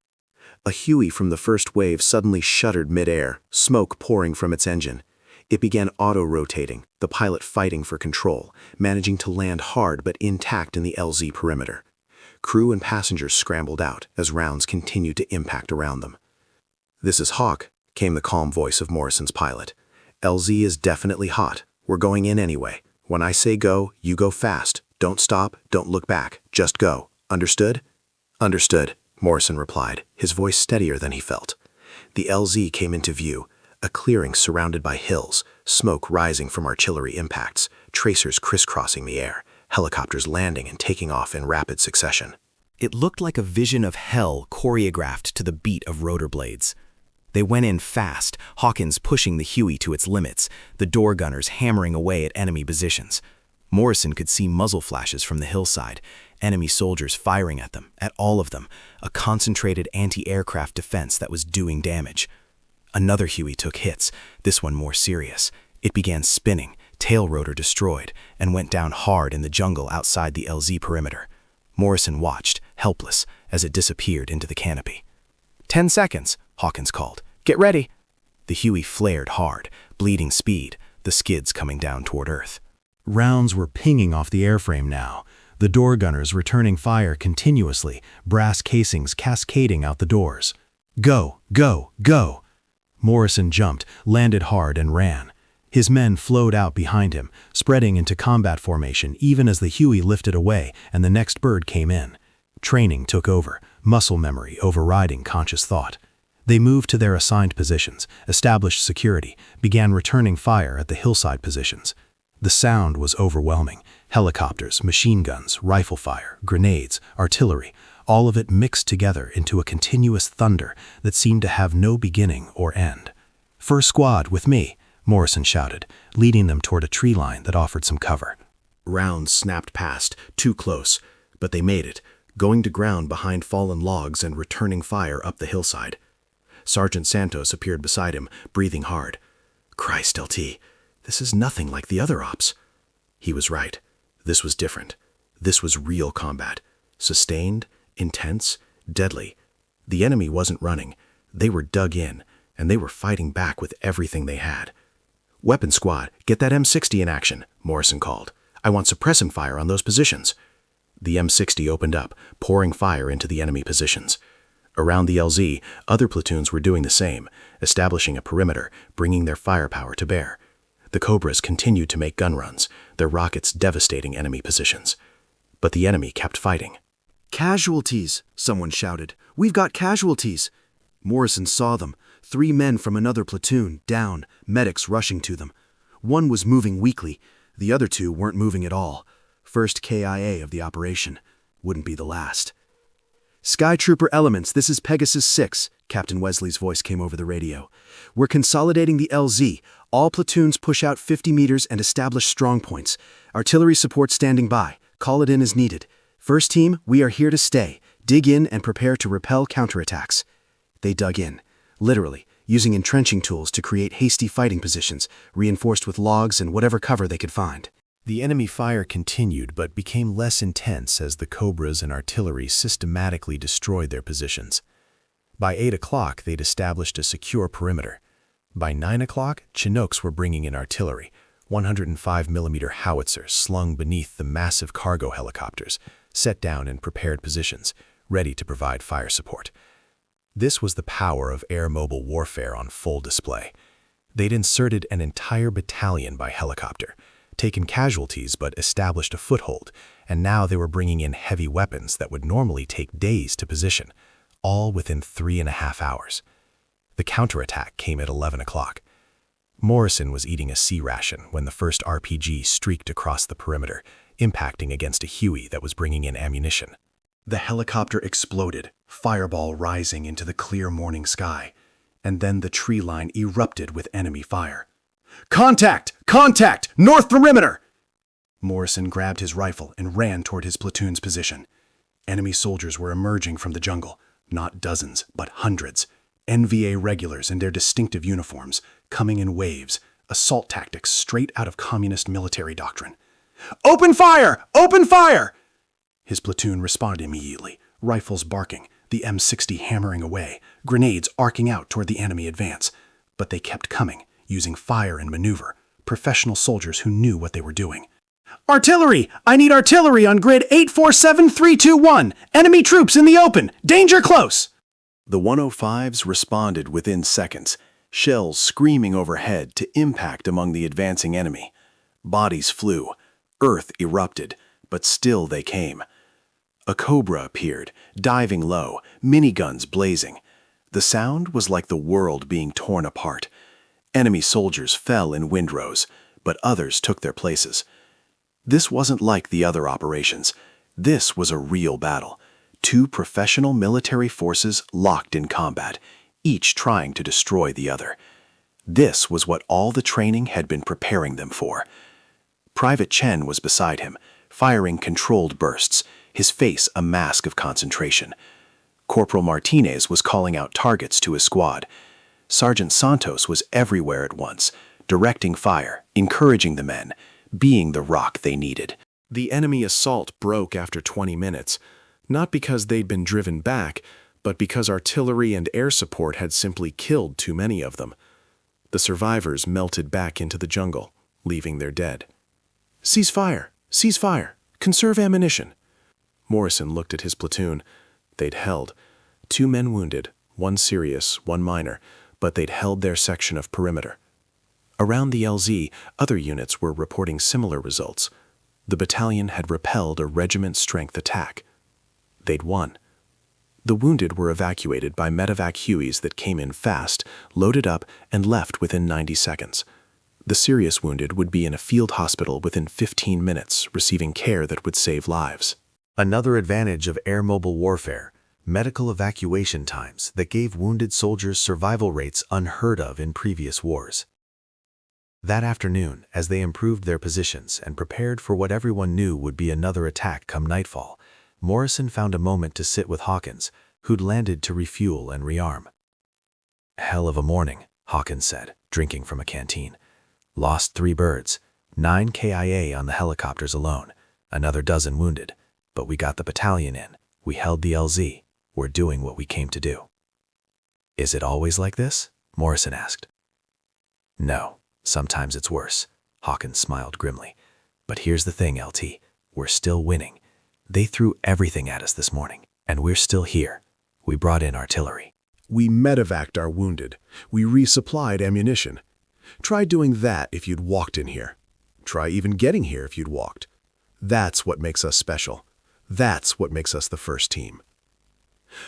A Huey from the first wave suddenly shuddered mid-air, smoke pouring from its engine. It began auto-rotating, the pilot fighting for control, managing to land hard but intact in the LZ perimeter. Crew and passengers scrambled out as rounds continued to impact around them. "This is Hawk," came the calm voice of Morrison's pilot. "LZ is definitely hot. We're going in anyway. When I say go, you go fast. Don't stop, don't look back. Just go. Understood?" "Understood," Morrison replied, his voice steadier than he felt. The LZ came into view, a clearing surrounded by hills, smoke rising from artillery impacts, tracers crisscrossing the air, helicopters landing and taking off in rapid succession. It looked like a vision of hell choreographed to the beat of rotor blades. They went in fast, Hawkins pushing the Huey to its limits, the door gunners hammering away at enemy positions. Morrison could see muzzle flashes from the hillside, enemy soldiers firing at them, at all of them, a concentrated anti-aircraft defense that was doing damage. Another Huey took hits, this one more serious. It began spinning, tail rotor destroyed, and went down hard in the jungle outside the LZ perimeter. Morrison watched, helpless, as it disappeared into the canopy. 10 seconds, Hawkins called. Get ready. The Huey flared hard, bleeding speed, the skids coming down toward Earth. Rounds were pinging off the airframe now, the door gunners returning fire continuously, brass casings cascading out the doors. Go, go, go! Morrison jumped, landed hard, and ran. His men flowed out behind him, spreading into combat formation even as the Huey lifted away and the next bird came in. Training took over, muscle memory overriding conscious thought. They moved to their assigned positions, established security, began returning fire at the hillside positions. The sound was overwhelming. Helicopters, machine guns, rifle fire, grenades, artillery, all of it mixed together into a continuous thunder that seemed to have no beginning or end. "First squad, with me," Morrison shouted, leading them toward a tree line that offered some cover. Rounds snapped past, too close, but they made it, going to ground behind fallen logs and returning fire up the hillside. Sergeant Santos appeared beside him, breathing hard. "Christ, LT, this is nothing like the other ops." He was right. This was different. This was real combat. Sustained, intense, deadly. The enemy wasn't running. They were dug in, and they were fighting back with everything they had. "Weapon squad, get that M60 in action," Morrison called. "I want suppressing fire on those positions." The M60 opened up, pouring fire into the enemy positions. Around the LZ, other platoons were doing the same, establishing a perimeter, bringing their firepower to bear. The Cobras continued to make gun runs, their rockets devastating enemy positions. But the enemy kept fighting. "Casualties!" someone shouted. "We've got casualties!" Morrison saw them. 3 men from another platoon, down, medics rushing to them. One was moving weakly. The other 2 weren't moving at all. First KIA of the operation. Wouldn't be the last. "Skytrooper elements, this is Pegasus 6, Captain Wesley's voice came over the radio. "We're consolidating the LZ. All platoons push out 50 meters and establish strong points. Artillery support standing by. Call it in as needed. First team, we are here to stay. Dig in and prepare to repel counterattacks." They dug in, literally, using entrenching tools to create hasty fighting positions, reinforced with logs and whatever cover they could find. The enemy fire continued but became less intense as the Cobras and artillery systematically destroyed their positions. By 8 o'clock, they'd established a secure perimeter. By 9 o'clock, Chinooks were bringing in artillery, 105mm howitzers slung beneath the massive cargo helicopters, set down in prepared positions, ready to provide fire support. This was the power of air-mobile warfare on full display. They'd inserted an entire battalion by helicopter, taken casualties but established a foothold, and now they were bringing in heavy weapons that would normally take days to position, all within 3.5 hours. The counterattack came at 11 o'clock. Morrison was eating a sea ration when the first RPG streaked across the perimeter, impacting against a Huey that was bringing in ammunition. The helicopter exploded, fireball rising into the clear morning sky, and then the tree line erupted with enemy fire. "Contact! Contact! North perimeter!" Morrison grabbed his rifle and ran toward his platoon's position. Enemy soldiers were emerging from the jungle, not dozens, but hundreds. NVA regulars in their distinctive uniforms, coming in waves, assault tactics straight out of communist military doctrine. "Open fire! Open fire!" His platoon responded immediately, rifles barking, the M60 hammering away, grenades arcing out toward the enemy advance. But they kept coming, using fire and maneuver, professional soldiers who knew what they were doing. "Artillery! I need artillery on grid 847321! Enemy troops in the open! Danger close!" The 105s responded within seconds, shells screaming overhead to impact among the advancing enemy. Bodies flew, earth erupted, but still they came. A Cobra appeared, diving low, miniguns blazing. The sound was like the world being torn apart. Enemy soldiers fell in windrows, but others took their places. This wasn't like the other operations. This was a real battle. Two professional military forces locked in combat, each trying to destroy the other. This was what all the training had been preparing them for. Private Chen was beside him, firing controlled bursts, his face a mask of concentration. Corporal Martinez was calling out targets to his squad. Sergeant Santos was everywhere at once, directing fire, encouraging the men, being the rock they needed. The enemy assault broke after 20 minutes, not because they'd been driven back, but because artillery and air support had simply killed too many of them. The survivors melted back into the jungle, leaving their dead. "Cease fire! Cease fire! Conserve ammunition!" Morrison looked at his platoon. They'd held. 2 men wounded, 1 serious, 1 minor, but they'd held their section of perimeter. Around the LZ, other units were reporting similar results. The battalion had repelled a regiment-strength attack. They'd won. The wounded were evacuated by medevac Hueys that came in fast, loaded up, and left within 90 seconds. The serious wounded would be in a field hospital within 15 minutes, receiving care that would save lives. Another advantage of air-mobile warfare, medical evacuation times that gave wounded soldiers survival rates unheard of in previous wars. That afternoon, as they improved their positions and prepared for what everyone knew would be another attack come nightfall, Morrison found a moment to sit with Hawkins, who'd landed to refuel and rearm. "Hell of a morning," Hawkins said, drinking from a canteen. "Lost 3 birds, 9 KIA on the helicopters alone, another dozen wounded. But we got the battalion in. We held the LZ. We're doing what we came to do." "Is it always like this?" Morrison asked. "No, sometimes it's worse," Hawkins smiled grimly. "But here's the thing, LT. We're still winning. They threw everything at us this morning, and we're still here. We brought in artillery. We medevaced our wounded. We resupplied ammunition. Try doing that if you'd walked in here. Try even getting here if you'd walked. That's what makes us special. That's what makes us the first team."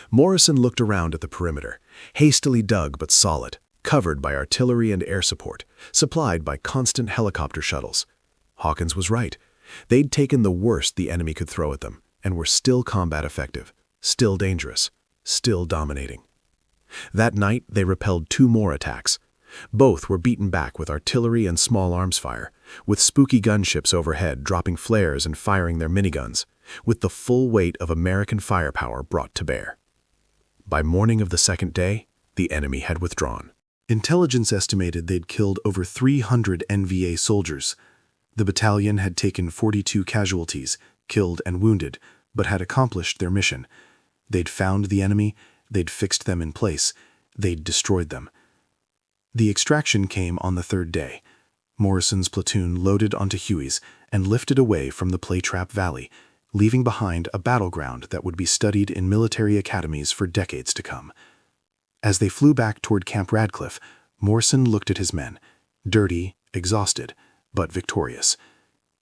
Morrison looked around at the perimeter, hastily dug but solid, covered by artillery and air support, supplied by constant helicopter shuttles. Hawkins was right. They'd taken the worst the enemy could throw at them, and were still combat effective, still dangerous, still dominating. That night, they repelled 2 more attacks. Both were beaten back with artillery and small arms fire, with spooky gunships overhead dropping flares and firing their miniguns, with the full weight of American firepower brought to bear. By morning of the second day, the enemy had withdrawn. Intelligence estimated they'd killed over 300 NVA soldiers. The battalion had taken 42 casualties, killed and wounded, but had accomplished their mission. They'd found the enemy, they'd fixed them in place, they'd destroyed them. The extraction came on the 3rd day. Morrison's platoon loaded onto Hueys and lifted away from the Playtrap Valley, leaving behind a battleground that would be studied in military academies for decades to come. As they flew back toward Camp Radcliffe, Morrison looked at his men, dirty, exhausted, but victorious.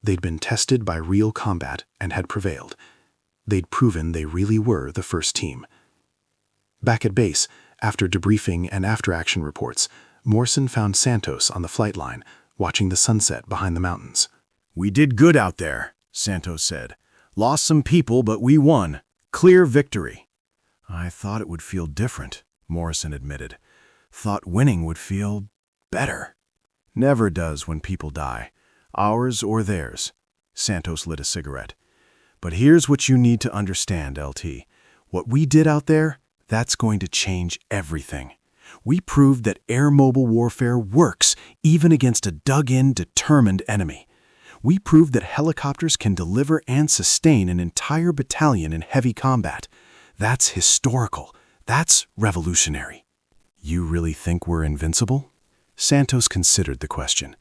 They'd been tested by real combat and had prevailed. They'd proven they really were the first team. Back at base, after debriefing and after-action reports, Morrison found Santos on the flight line, watching the sunset behind the mountains. "We did good out there," Santos said. "Lost some people, but we won. Clear victory." "I thought it would feel different," Morrison admitted. "Thought winning would feel better." "Never does when people die, ours or theirs." Santos lit a cigarette. "But here's what you need to understand, LT. What we did out there, that's going to change everything. We proved that air-mobile warfare works even against a dug-in, determined enemy. We proved that helicopters can deliver and sustain an entire battalion in heavy combat. That's historical. That's revolutionary." "You really think we're invincible?" Santos considered the question.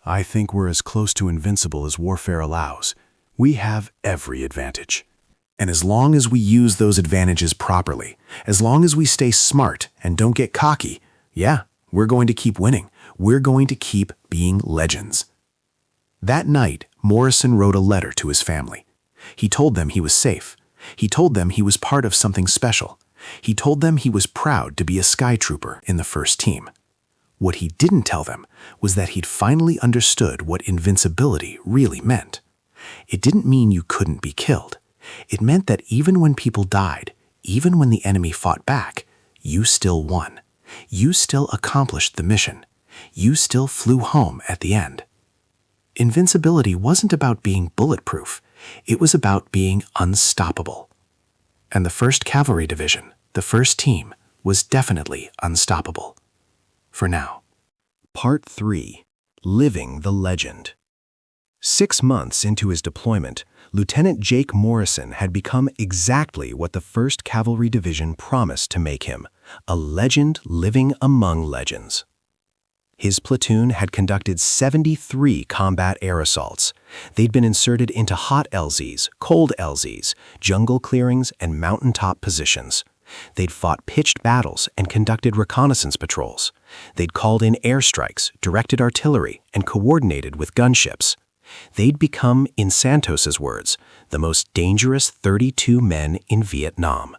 "I think we're as close to invincible as warfare allows. We have every advantage. And as long as we use those advantages properly, as long as we stay smart and don't get cocky, yeah, we're going to keep winning. We're going to keep being legends." That night, Morrison wrote a letter to his family. He told them he was safe. He told them he was part of something special. He told them he was proud to be a Skytrooper in the first team. What he didn't tell them was that he'd finally understood what invincibility really meant. It didn't mean you couldn't be killed. It meant that even when people died, even when the enemy fought back, you still won. You still accomplished the mission. You still flew home at the end. Invincibility wasn't about being bulletproof. It was about being unstoppable. And the 1st Cavalry Division, the first team, was definitely unstoppable. For now. Part 3. Living the Legend. 6 months into his deployment, Lieutenant Jake Morrison had become exactly what the 1st Cavalry Division promised to make him, a legend living among legends. His platoon had conducted 73 combat air assaults. They'd been inserted into hot LZs, cold LZs, jungle clearings, and mountaintop positions. They'd fought pitched battles and conducted reconnaissance patrols. They'd called in airstrikes, directed artillery, and coordinated with gunships. They'd become, in Santos's words, the most dangerous 32 men in Vietnam.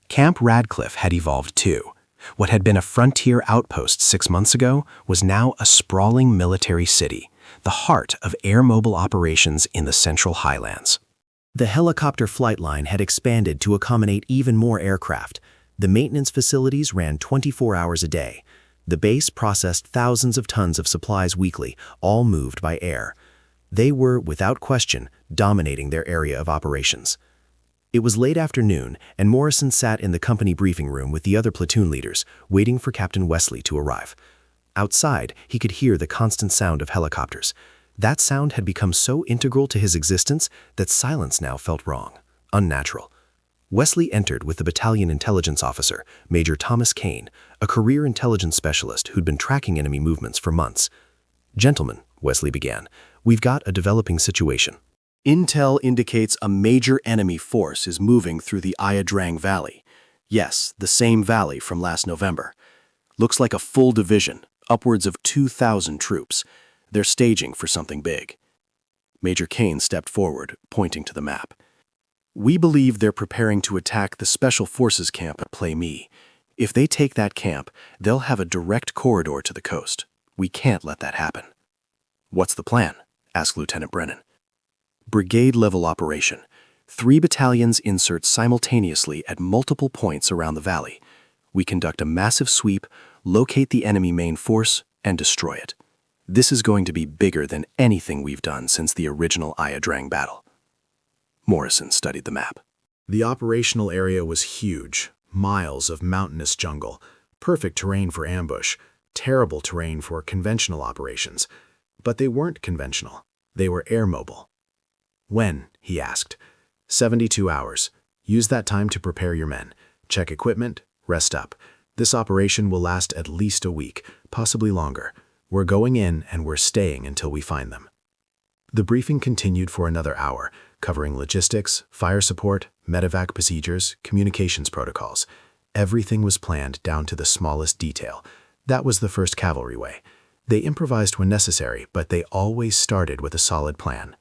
Camp Radcliffe had evolved too. What had been a frontier outpost 6 months ago was now a sprawling military city, the heart of air-mobile operations in the Central Highlands. The helicopter flight line had expanded to accommodate even more aircraft. The maintenance facilities ran 24 hours a day. The base processed thousands of tons of supplies weekly, all moved by air. They were, without question, dominating their area of operations. It was late afternoon, and Morrison sat in the company briefing room with the other platoon leaders, waiting for Captain Wesley to arrive. Outside, he could hear the constant sound of helicopters. That sound had become so integral to his existence that silence now felt wrong, unnatural. Wesley entered with the battalion intelligence officer, Major Thomas Kane, a career intelligence specialist who'd been tracking enemy movements for months. "Gentlemen," Wesley began, "we've got a developing situation. Intel indicates a major enemy force is moving through the Ia Drang Valley. Yes, the same valley from last November. Looks like a full division, upwards of 2,000 troops. They're staging for something big." Major Kane stepped forward, pointing to the map. "We believe they're preparing to attack the Special Forces camp at Play Me. If they take that camp, they'll have a direct corridor to the coast. We can't let that happen." "What's the plan?" asked Lieutenant Brennan. "Brigade-level operation. 3 battalions insert simultaneously at multiple points around the valley. We conduct a massive sweep, locate the enemy main force, and destroy it. This is going to be bigger than anything we've done since the original Ia Drang battle." Morrison studied the map. The operational area was huge, miles of mountainous jungle, perfect terrain for ambush, terrible terrain for conventional operations. But they weren't conventional. They were air-mobile. "When?" he asked. 72 hours. Use that time to prepare your men. Check equipment, rest up. This operation will last at least a week, possibly longer. We're going in and we're staying until we find them. The briefing continued for another hour, covering logistics, fire support, medevac procedures, communications protocols. Everything was planned down to the smallest detail. That was the 1st Cavalry way. They improvised when necessary, but they always started with a solid plan.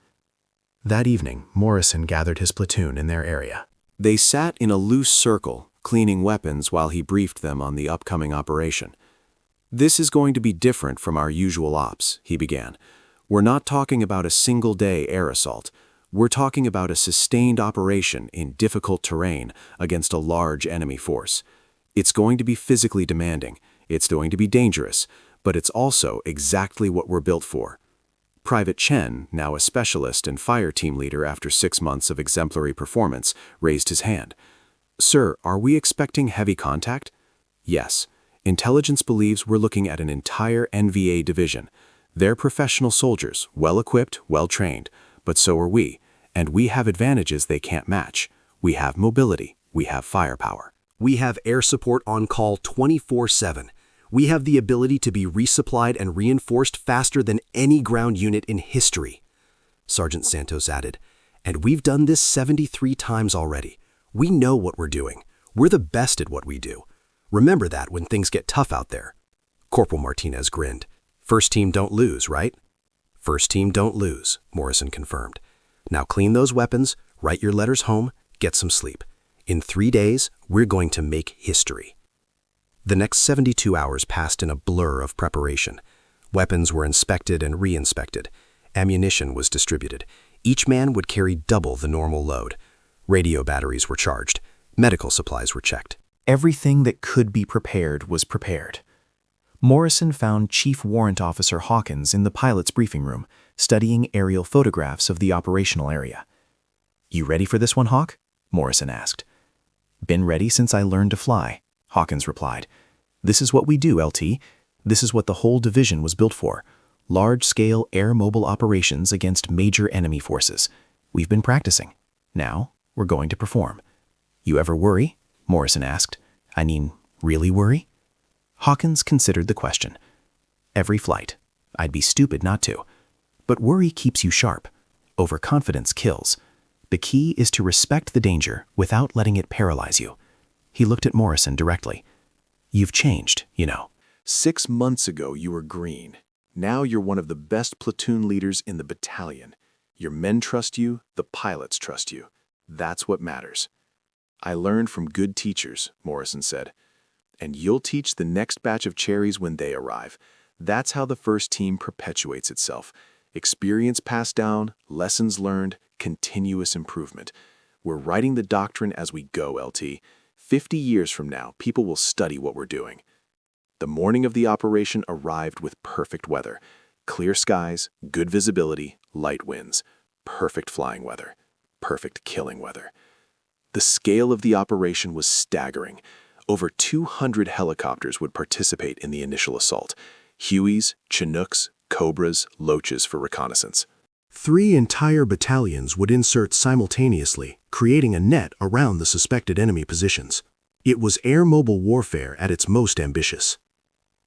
That evening, Morrison gathered his platoon in their area. They sat in a loose circle, cleaning weapons while he briefed them on the upcoming operation. "This is going to be different from our usual ops," he began. "We're not talking about a single-day air assault. We're talking about a sustained operation in difficult terrain against a large enemy force. It's going to be physically demanding, it's going to be dangerous, but it's also exactly what we're built for." Private Chen, now a specialist and fire team leader after 6 months of exemplary performance, raised his hand. "Sir, are we expecting heavy contact?" "Yes. Intelligence believes we're looking at an entire NVA division. They're professional soldiers, well-equipped, well-trained, but so are we, and we have advantages they can't match. We have mobility, we have firepower. We have air support on call 24/7. We have the ability to be resupplied and reinforced faster than any ground unit in history," Sergeant Santos added. "And we've done this 73 times already. We know what we're doing. We're the best at what we do. Remember that when things get tough out there." Corporal Martinez grinned. "First team don't lose, right?" "First team don't lose," Morrison confirmed. "Now clean those weapons, write your letters home, get some sleep. In 3 days, we're going to make history." The next 72 hours passed in a blur of preparation. Weapons were inspected and re-inspected. Ammunition was distributed. Each man would carry double the normal load. Radio batteries were charged. Medical supplies were checked. Everything that could be prepared was prepared. Morrison found Chief Warrant Officer Hawkins in the pilot's briefing room, studying aerial photographs of the operational area. "You ready for this one, Hawk?" Morrison asked. "Been ready since I learned to fly," Hawkins replied. "This is what we do, LT. This is what the whole division was built for. Large-scale air-mobile operations against major enemy forces. We've been practicing. Now, we're going to perform." "You ever worry?" Morrison asked. "I mean, really worry?" Hawkins considered the question. "Every flight. I'd be stupid not to. But worry keeps you sharp. Overconfidence kills. The key is to respect the danger without letting it paralyze you." He looked at Morrison directly. "You've changed, you know." 6 months ago, you were green. Now you're one of the best platoon leaders in the battalion. Your men trust you, the pilots trust you. That's what matters. "I learned from good teachers," Morrison said. "And you'll teach the next batch of cherries when they arrive. That's how the first team perpetuates itself. Experience passed down, lessons learned, continuous improvement. We're writing the doctrine as we go, LT. 50 years from now, people will study what we're doing." The morning of the operation arrived with perfect weather. Clear skies, good visibility, light winds. Perfect flying weather. Perfect killing weather. The scale of the operation was staggering. Over 200 helicopters would participate in the initial assault. Hueys, Chinooks, Cobras, Loaches for reconnaissance. 3 entire battalions would insert simultaneously, creating a net around the suspected enemy positions. It was air-mobile warfare at its most ambitious.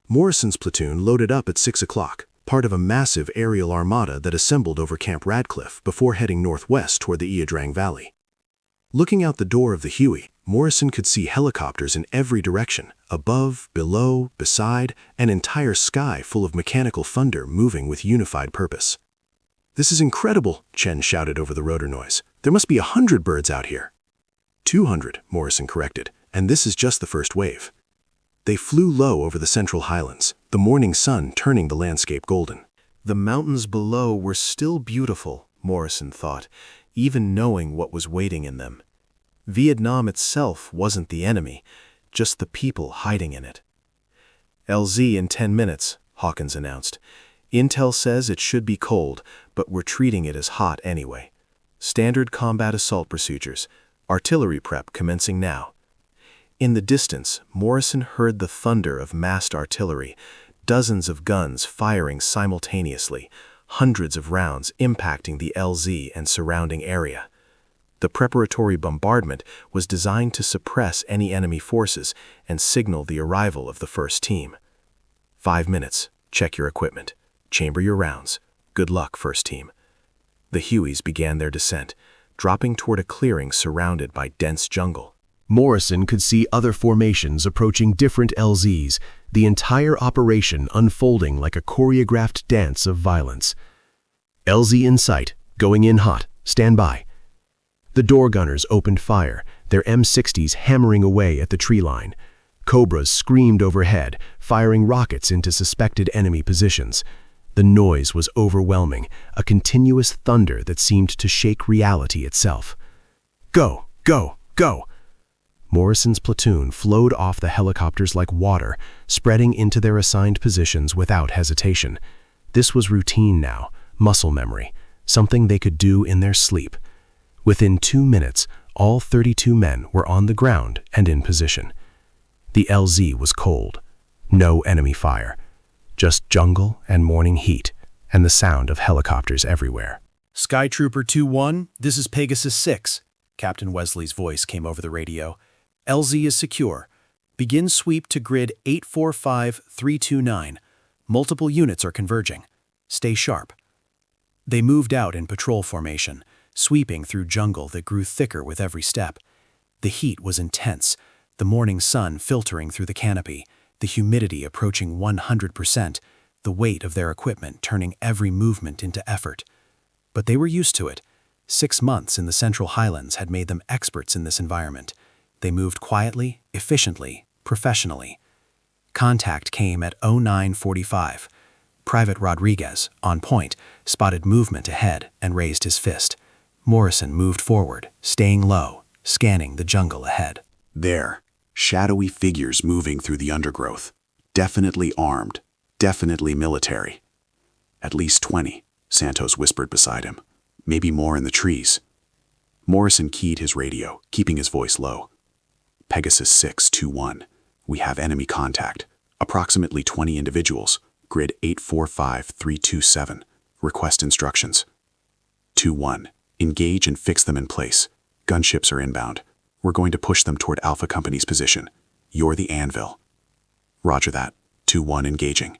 Morrison's platoon loaded up at 6 o'clock, part of a massive aerial armada that assembled over Camp Radcliffe before heading northwest toward the Iadrang Valley. Looking out the door of the Huey, Morrison could see helicopters in every direction, above, below, beside, an entire sky full of mechanical thunder moving with unified purpose. "This is incredible," Chen shouted over the rotor noise. "There must be 100 birds out here." 200, Morrison corrected, and this is just the first wave. They flew low over the central highlands, the morning sun turning the landscape golden. The mountains below were still beautiful, Morrison thought, even knowing what was waiting in them. Vietnam itself wasn't the enemy, just the people hiding in it. "LZ in 10 minutes, Hawkins announced. "Intel says it should be cold, but we're treating it as hot anyway. Standard combat assault procedures. Artillery prep commencing now." In the distance, Morrison heard the thunder of massed artillery, dozens of guns firing simultaneously, hundreds of rounds impacting the LZ and surrounding area. The preparatory bombardment was designed to suppress any enemy forces and signal the arrival of the first team. 5 minutes, Check your equipment. Chamber your rounds. Good luck, first team. The Hueys began their descent, dropping toward a clearing surrounded by dense jungle. Morrison could see other formations approaching different LZs, the entire operation unfolding like a choreographed dance of violence. LZ in sight, going in hot, stand by. The door gunners opened fire, their M60s hammering away at the tree line. Cobras screamed overhead, firing rockets into suspected enemy positions. The noise was overwhelming, a continuous thunder that seemed to shake reality itself. Go, go, go! Morrison's platoon flowed off the helicopters like water, spreading into their assigned positions without hesitation. This was routine now, muscle memory, something they could do in their sleep. Within 2 minutes, all 32 men were on the ground and in position. The LZ was cold. No enemy fire. Just jungle and morning heat, and the sound of helicopters everywhere. Skytrooper 2-1, this is Pegasus 6. Captain Wesley's voice came over the radio. LZ is secure. Begin sweep to grid 845329. Multiple units are converging. Stay sharp. They moved out in patrol formation, sweeping through jungle that grew thicker with every step. The heat was intense, the morning sun filtering through the canopy, the humidity approaching 100%, the weight of their equipment turning every movement into effort. But they were used to it. 6 months in the Central Highlands had made them experts in this environment. They moved quietly, efficiently, professionally. Contact came at 09:45. Private Rodriguez, on point, spotted movement ahead and raised his fist. Morrison moved forward, staying low, scanning the jungle ahead. There, shadowy figures moving through the undergrowth. Definitely armed, definitely military. At least 20, Santos whispered beside him. Maybe more in the trees. Morrison keyed his radio, keeping his voice low. Pegasus 6-2-1. We have enemy contact. Approximately 20 individuals. Grid 845327. Request instructions. 2-1. Engage and fix them in place. Gunships are inbound. We're going to push them toward Alpha Company's position. You're the anvil. Roger that. 2-1 engaging.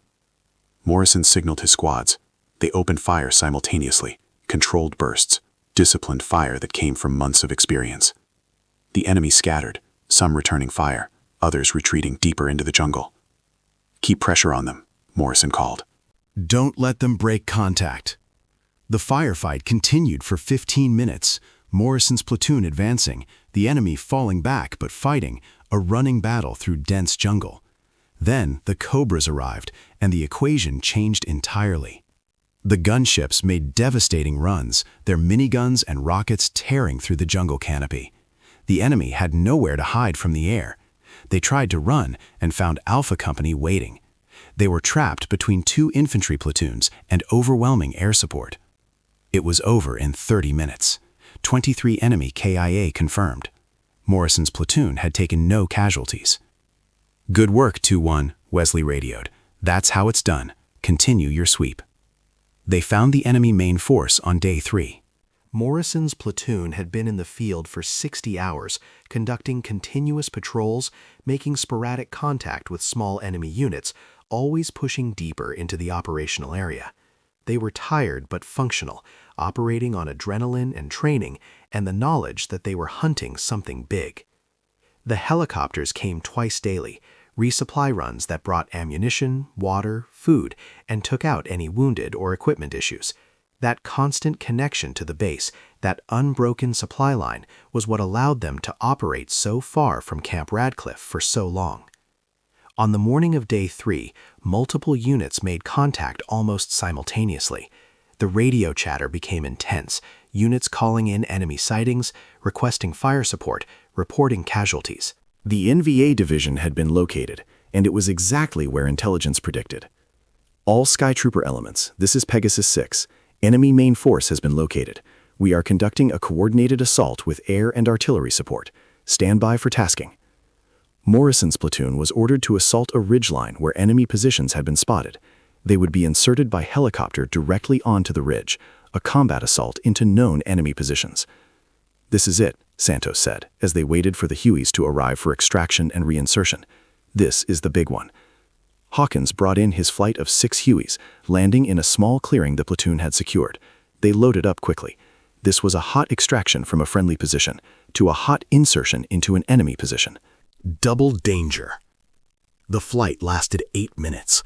Morrison signaled his squads. They opened fire simultaneously. Controlled bursts. Disciplined fire that came from months of experience. The enemy scattered, some returning fire, others retreating deeper into the jungle. Keep pressure on them, Morrison called. Don't let them break contact. The firefight continued for 15 minutes, Morrison's platoon advancing, the enemy falling back but fighting, a running battle through dense jungle. Then the Cobras arrived, and the equation changed entirely. The gunships made devastating runs, their miniguns and rockets tearing through the jungle canopy. The enemy had nowhere to hide from the air. They tried to run and found Alpha Company waiting. They were trapped between 2 infantry platoons and overwhelming air support. It was over in 30 minutes. 23 enemy KIA confirmed. Morrison's platoon had taken no casualties. Good work, 2-1, Wesley radioed. That's how it's done. Continue your sweep. They found the enemy main force on day 3. Morrison's platoon had been in the field for 60 hours, conducting continuous patrols, making sporadic contact with small enemy units, always pushing deeper into the operational area. They were tired but functional, operating on adrenaline and training and the knowledge that they were hunting something big. The helicopters came twice daily, resupply runs that brought ammunition, water, food, and took out any wounded or equipment issues. That constant connection to the base, that unbroken supply line, was what allowed them to operate so far from Camp Radcliffe for so long. On the morning of day 3, multiple units made contact almost simultaneously. The radio chatter became intense, units calling in enemy sightings, requesting fire support, reporting casualties. The NVA division had been located, and it was exactly where intelligence predicted. All Skytrooper elements, this is Pegasus 6. Enemy main force has been located. We are conducting a coordinated assault with air and artillery support. Stand by for tasking. Morrison's platoon was ordered to assault a ridgeline where enemy positions had been spotted. They would be inserted by helicopter directly onto the ridge, a combat assault into known enemy positions. This is it, Santos said, as they waited for the Hueys to arrive for extraction and reinsertion. This is the big one. Hawkins brought in his flight of 6 Hueys, landing in a small clearing the platoon had secured. They loaded up quickly. This was a hot extraction from a friendly position to a hot insertion into an enemy position. Double danger. The flight lasted 8 minutes.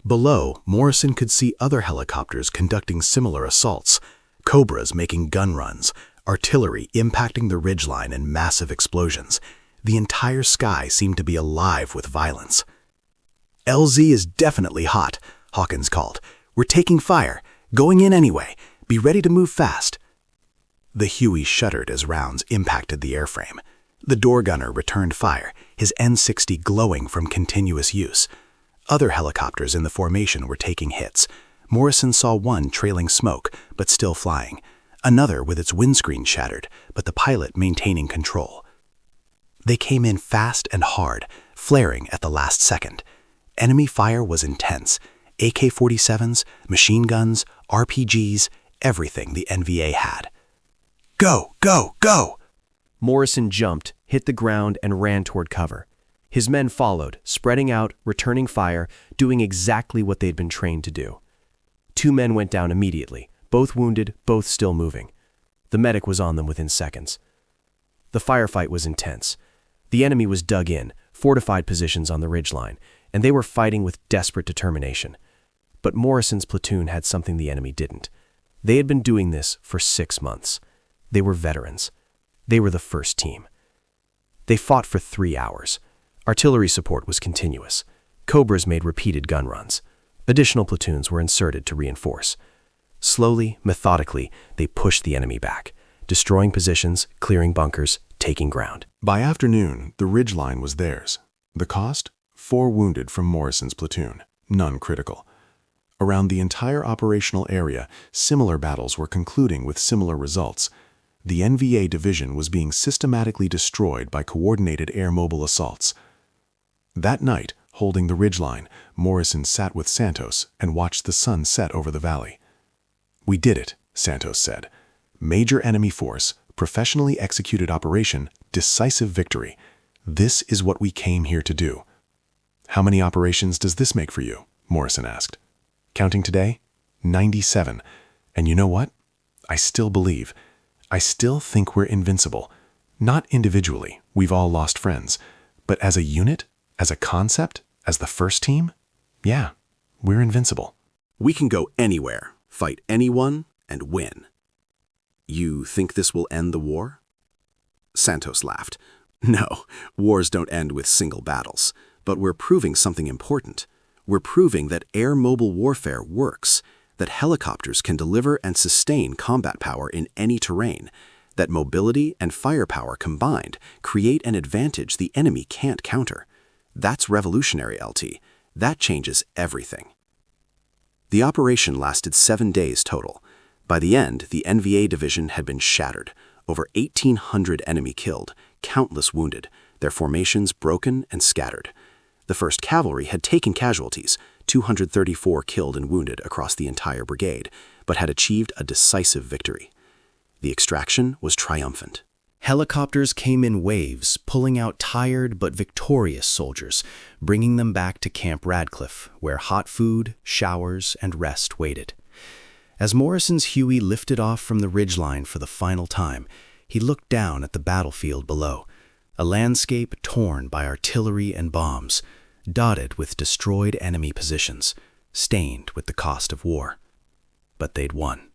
Below, Morrison could see other helicopters conducting similar assaults, Cobras making gun runs, artillery impacting the ridgeline in massive explosions. The entire sky seemed to be alive with violence. "LZ is definitely hot," Hawkins called. "We're taking fire. Going in anyway. Be ready to move fast." The Huey shuddered as rounds impacted the airframe. The door gunner returned fire, his N60 glowing from continuous use. Other helicopters in the formation were taking hits. Morrison saw one trailing smoke, but still flying. Another with its windscreen shattered, but the pilot maintaining control. They came in fast and hard, flaring at the last second. Enemy fire was intense. AK-47s, machine guns, RPGs, everything the NVA had. "Go, go, go!" Morrison jumped, hit the ground, and ran toward cover. His men followed, spreading out, returning fire, doing exactly what they'd been trained to do. 2 men went down immediately, both wounded, both still moving. The medic was on them within seconds. The firefight was intense. The enemy was dug in, fortified positions on the ridgeline, and they were fighting with desperate determination. But Morrison's platoon had something the enemy didn't. They had been doing this for 6 months. They were veterans. They were the first team. They fought for 3 hours. Artillery support was continuous. Cobras made repeated gun runs. Additional platoons were inserted to reinforce. Slowly, methodically, they pushed the enemy back, destroying positions, clearing bunkers, taking ground. By afternoon, the ridgeline was theirs. The cost? 4 wounded from Morrison's platoon, none critical. Around the entire operational area, similar battles were concluding with similar results. The NVA division was being systematically destroyed by coordinated air-mobile assaults. That night, holding the ridgeline, Morrison sat with Santos and watched the sun set over the valley. "We did it," Santos said. "Major enemy force, professionally executed operation, decisive victory. This is what we came here to do." "How many operations does this make for you?" Morrison asked. "Counting today? 97. And you know what? I still believe. I still think we're invincible. Not individually, we've all lost friends, but as a unit, as a concept, as the first team, yeah, we're invincible." We can go anywhere, fight anyone, and win. You think this will end the war? Santos laughed. No, wars don't end with single battles, but we're proving something important. We're proving that air-mobile warfare works, that helicopters can deliver and sustain combat power in any terrain, that mobility and firepower combined create an advantage the enemy can't counter. That's revolutionary, LT. That changes everything. The operation lasted 7 days total. By the end, the NVA division had been shattered, over 1,800 enemy killed, countless wounded, their formations broken and scattered. The 1st Cavalry had taken casualties, 234 killed and wounded across the entire brigade, but had achieved a decisive victory. The extraction was triumphant. Helicopters came in waves, pulling out tired but victorious soldiers, bringing them back to Camp Radcliffe, where hot food, showers, and rest waited. As Morrison's Huey lifted off from the ridgeline for the final time, he looked down at the battlefield below, a landscape torn by artillery and bombs, dotted with destroyed enemy positions, stained with the cost of war. But they'd won.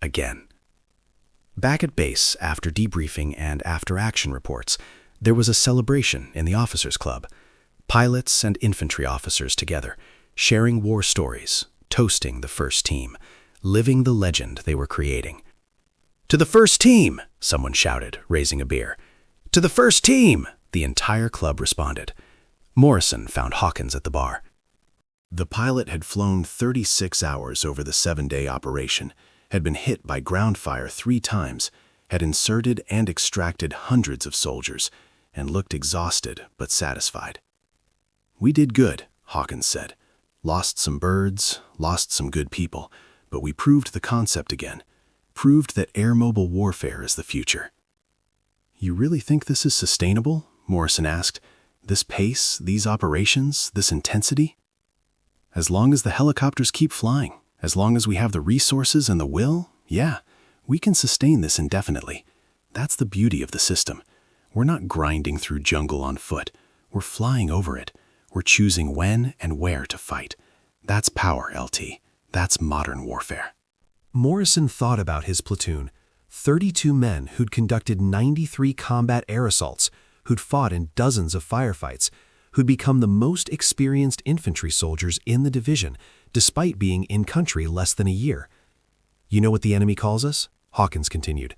Again. Back at base, after debriefing and after-action reports, there was a celebration in the officers' club. Pilots and infantry officers together, sharing war stories, toasting the first team, living the legend they were creating. "To the first team!" someone shouted, raising a beer. "To the first team!" the entire club responded. Morrison found Hawkins at the bar. The pilot had flown 36 hours over the 7-day operation, had been hit by ground fire 3 times, had inserted and extracted hundreds of soldiers, and looked exhausted but satisfied. "We did good," Hawkins said. "Lost some birds, lost some good people, but we proved the concept again, proved that air-mobile warfare is the future." "You really think this is sustainable?" Morrison asked. "This pace, these operations, this intensity?" As long as the helicopters keep flying, as long as we have the resources and the will, yeah, we can sustain this indefinitely. That's the beauty of the system. We're not grinding through jungle on foot. We're flying over it. We're choosing when and where to fight. That's power, LT. That's modern warfare. Morrison thought about his platoon, 32 men who'd conducted 93 combat air assaults, who'd fought in dozens of firefights, who'd become the most experienced infantry soldiers in the division, despite being in country less than a year. You know what the enemy calls us? Hawkins continued.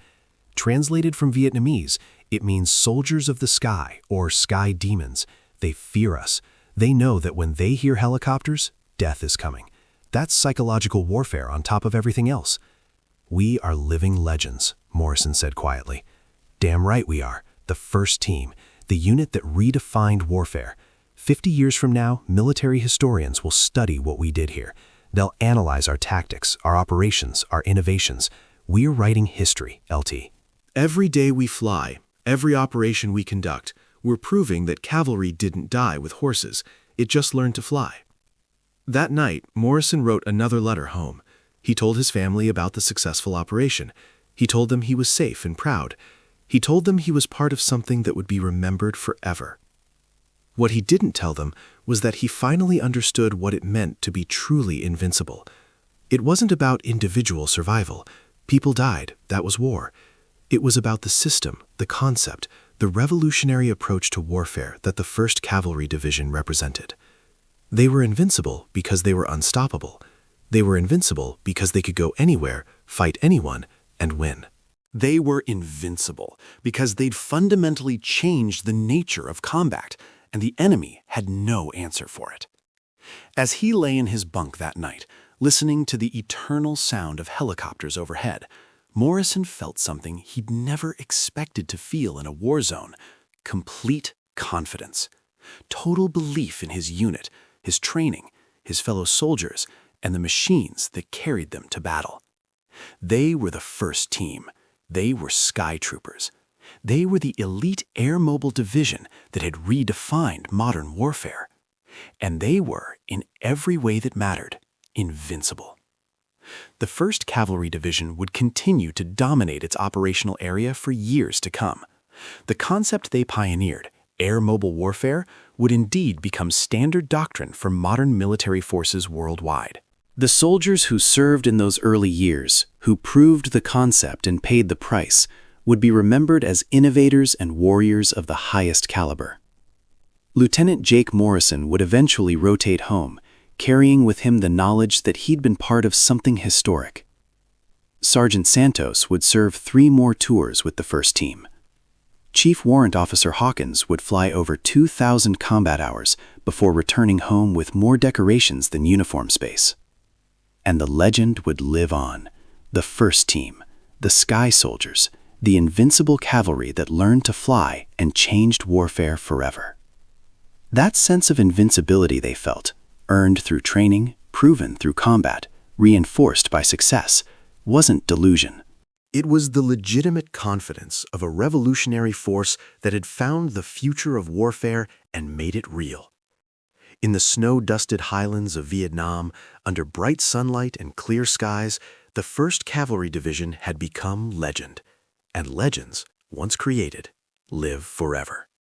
Translated from Vietnamese, it means soldiers of the sky or sky demons. They fear us. They know that when they hear helicopters, death is coming. That's psychological warfare on top of everything else. We are living legends, Morrison said quietly. Damn right we are. The first team, the unit that redefined warfare. 50 years from now, military historians will study what we did here. They'll analyze our tactics, our operations, our innovations. We're writing history, LT. Every day we fly, every operation we conduct, we're proving that cavalry didn't die with horses. It just learned to fly. That night, Morrison wrote another letter home. He told his family about the successful operation. He told them he was safe and proud. He told them he was part of something that would be remembered forever. What he didn't tell them was that he finally understood what it meant to be truly invincible. It wasn't about individual survival. People died. That was war. It was about the system, the concept, the revolutionary approach to warfare that the 1st Cavalry Division represented. They were invincible because they were unstoppable. They were invincible because they could go anywhere, fight anyone, and win. They were invincible because they'd fundamentally changed the nature of combat, and the enemy had no answer for it. As he lay in his bunk that night, listening to the eternal sound of helicopters overhead, Morrison felt something he'd never expected to feel in a war zone: complete confidence, total belief in his unit, his training, his fellow soldiers, and the machines that carried them to battle. They were the first team. They were Skytroopers. They were the elite Airmobile division that had redefined modern warfare. And they were, in every way that mattered, invincible. The 1st Cavalry Division would continue to dominate its operational area for years to come. The concept they pioneered, air-mobile warfare, would indeed become standard doctrine for modern military forces worldwide. The soldiers who served in those early years, who proved the concept and paid the price, would be remembered as innovators and warriors of the highest caliber. Lieutenant Jake Morrison would eventually rotate home, carrying with him the knowledge that he'd been part of something historic. Sergeant Santos would serve 3 more tours with the 1st team. Chief Warrant Officer Hawkins would fly over 2,000 combat hours before returning home with more decorations than uniform space. And the legend would live on. The 1st team, the Sky Soldiers, the invincible cavalry that learned to fly and changed warfare forever. That sense of invincibility they felt, earned through training, proven through combat, reinforced by success, wasn't delusion. It was the legitimate confidence of a revolutionary force that had found the future of warfare and made it real. In the snow-dusted highlands of Vietnam, under bright sunlight and clear skies, the 1st Cavalry Division had become legend. And legends, once created, live forever.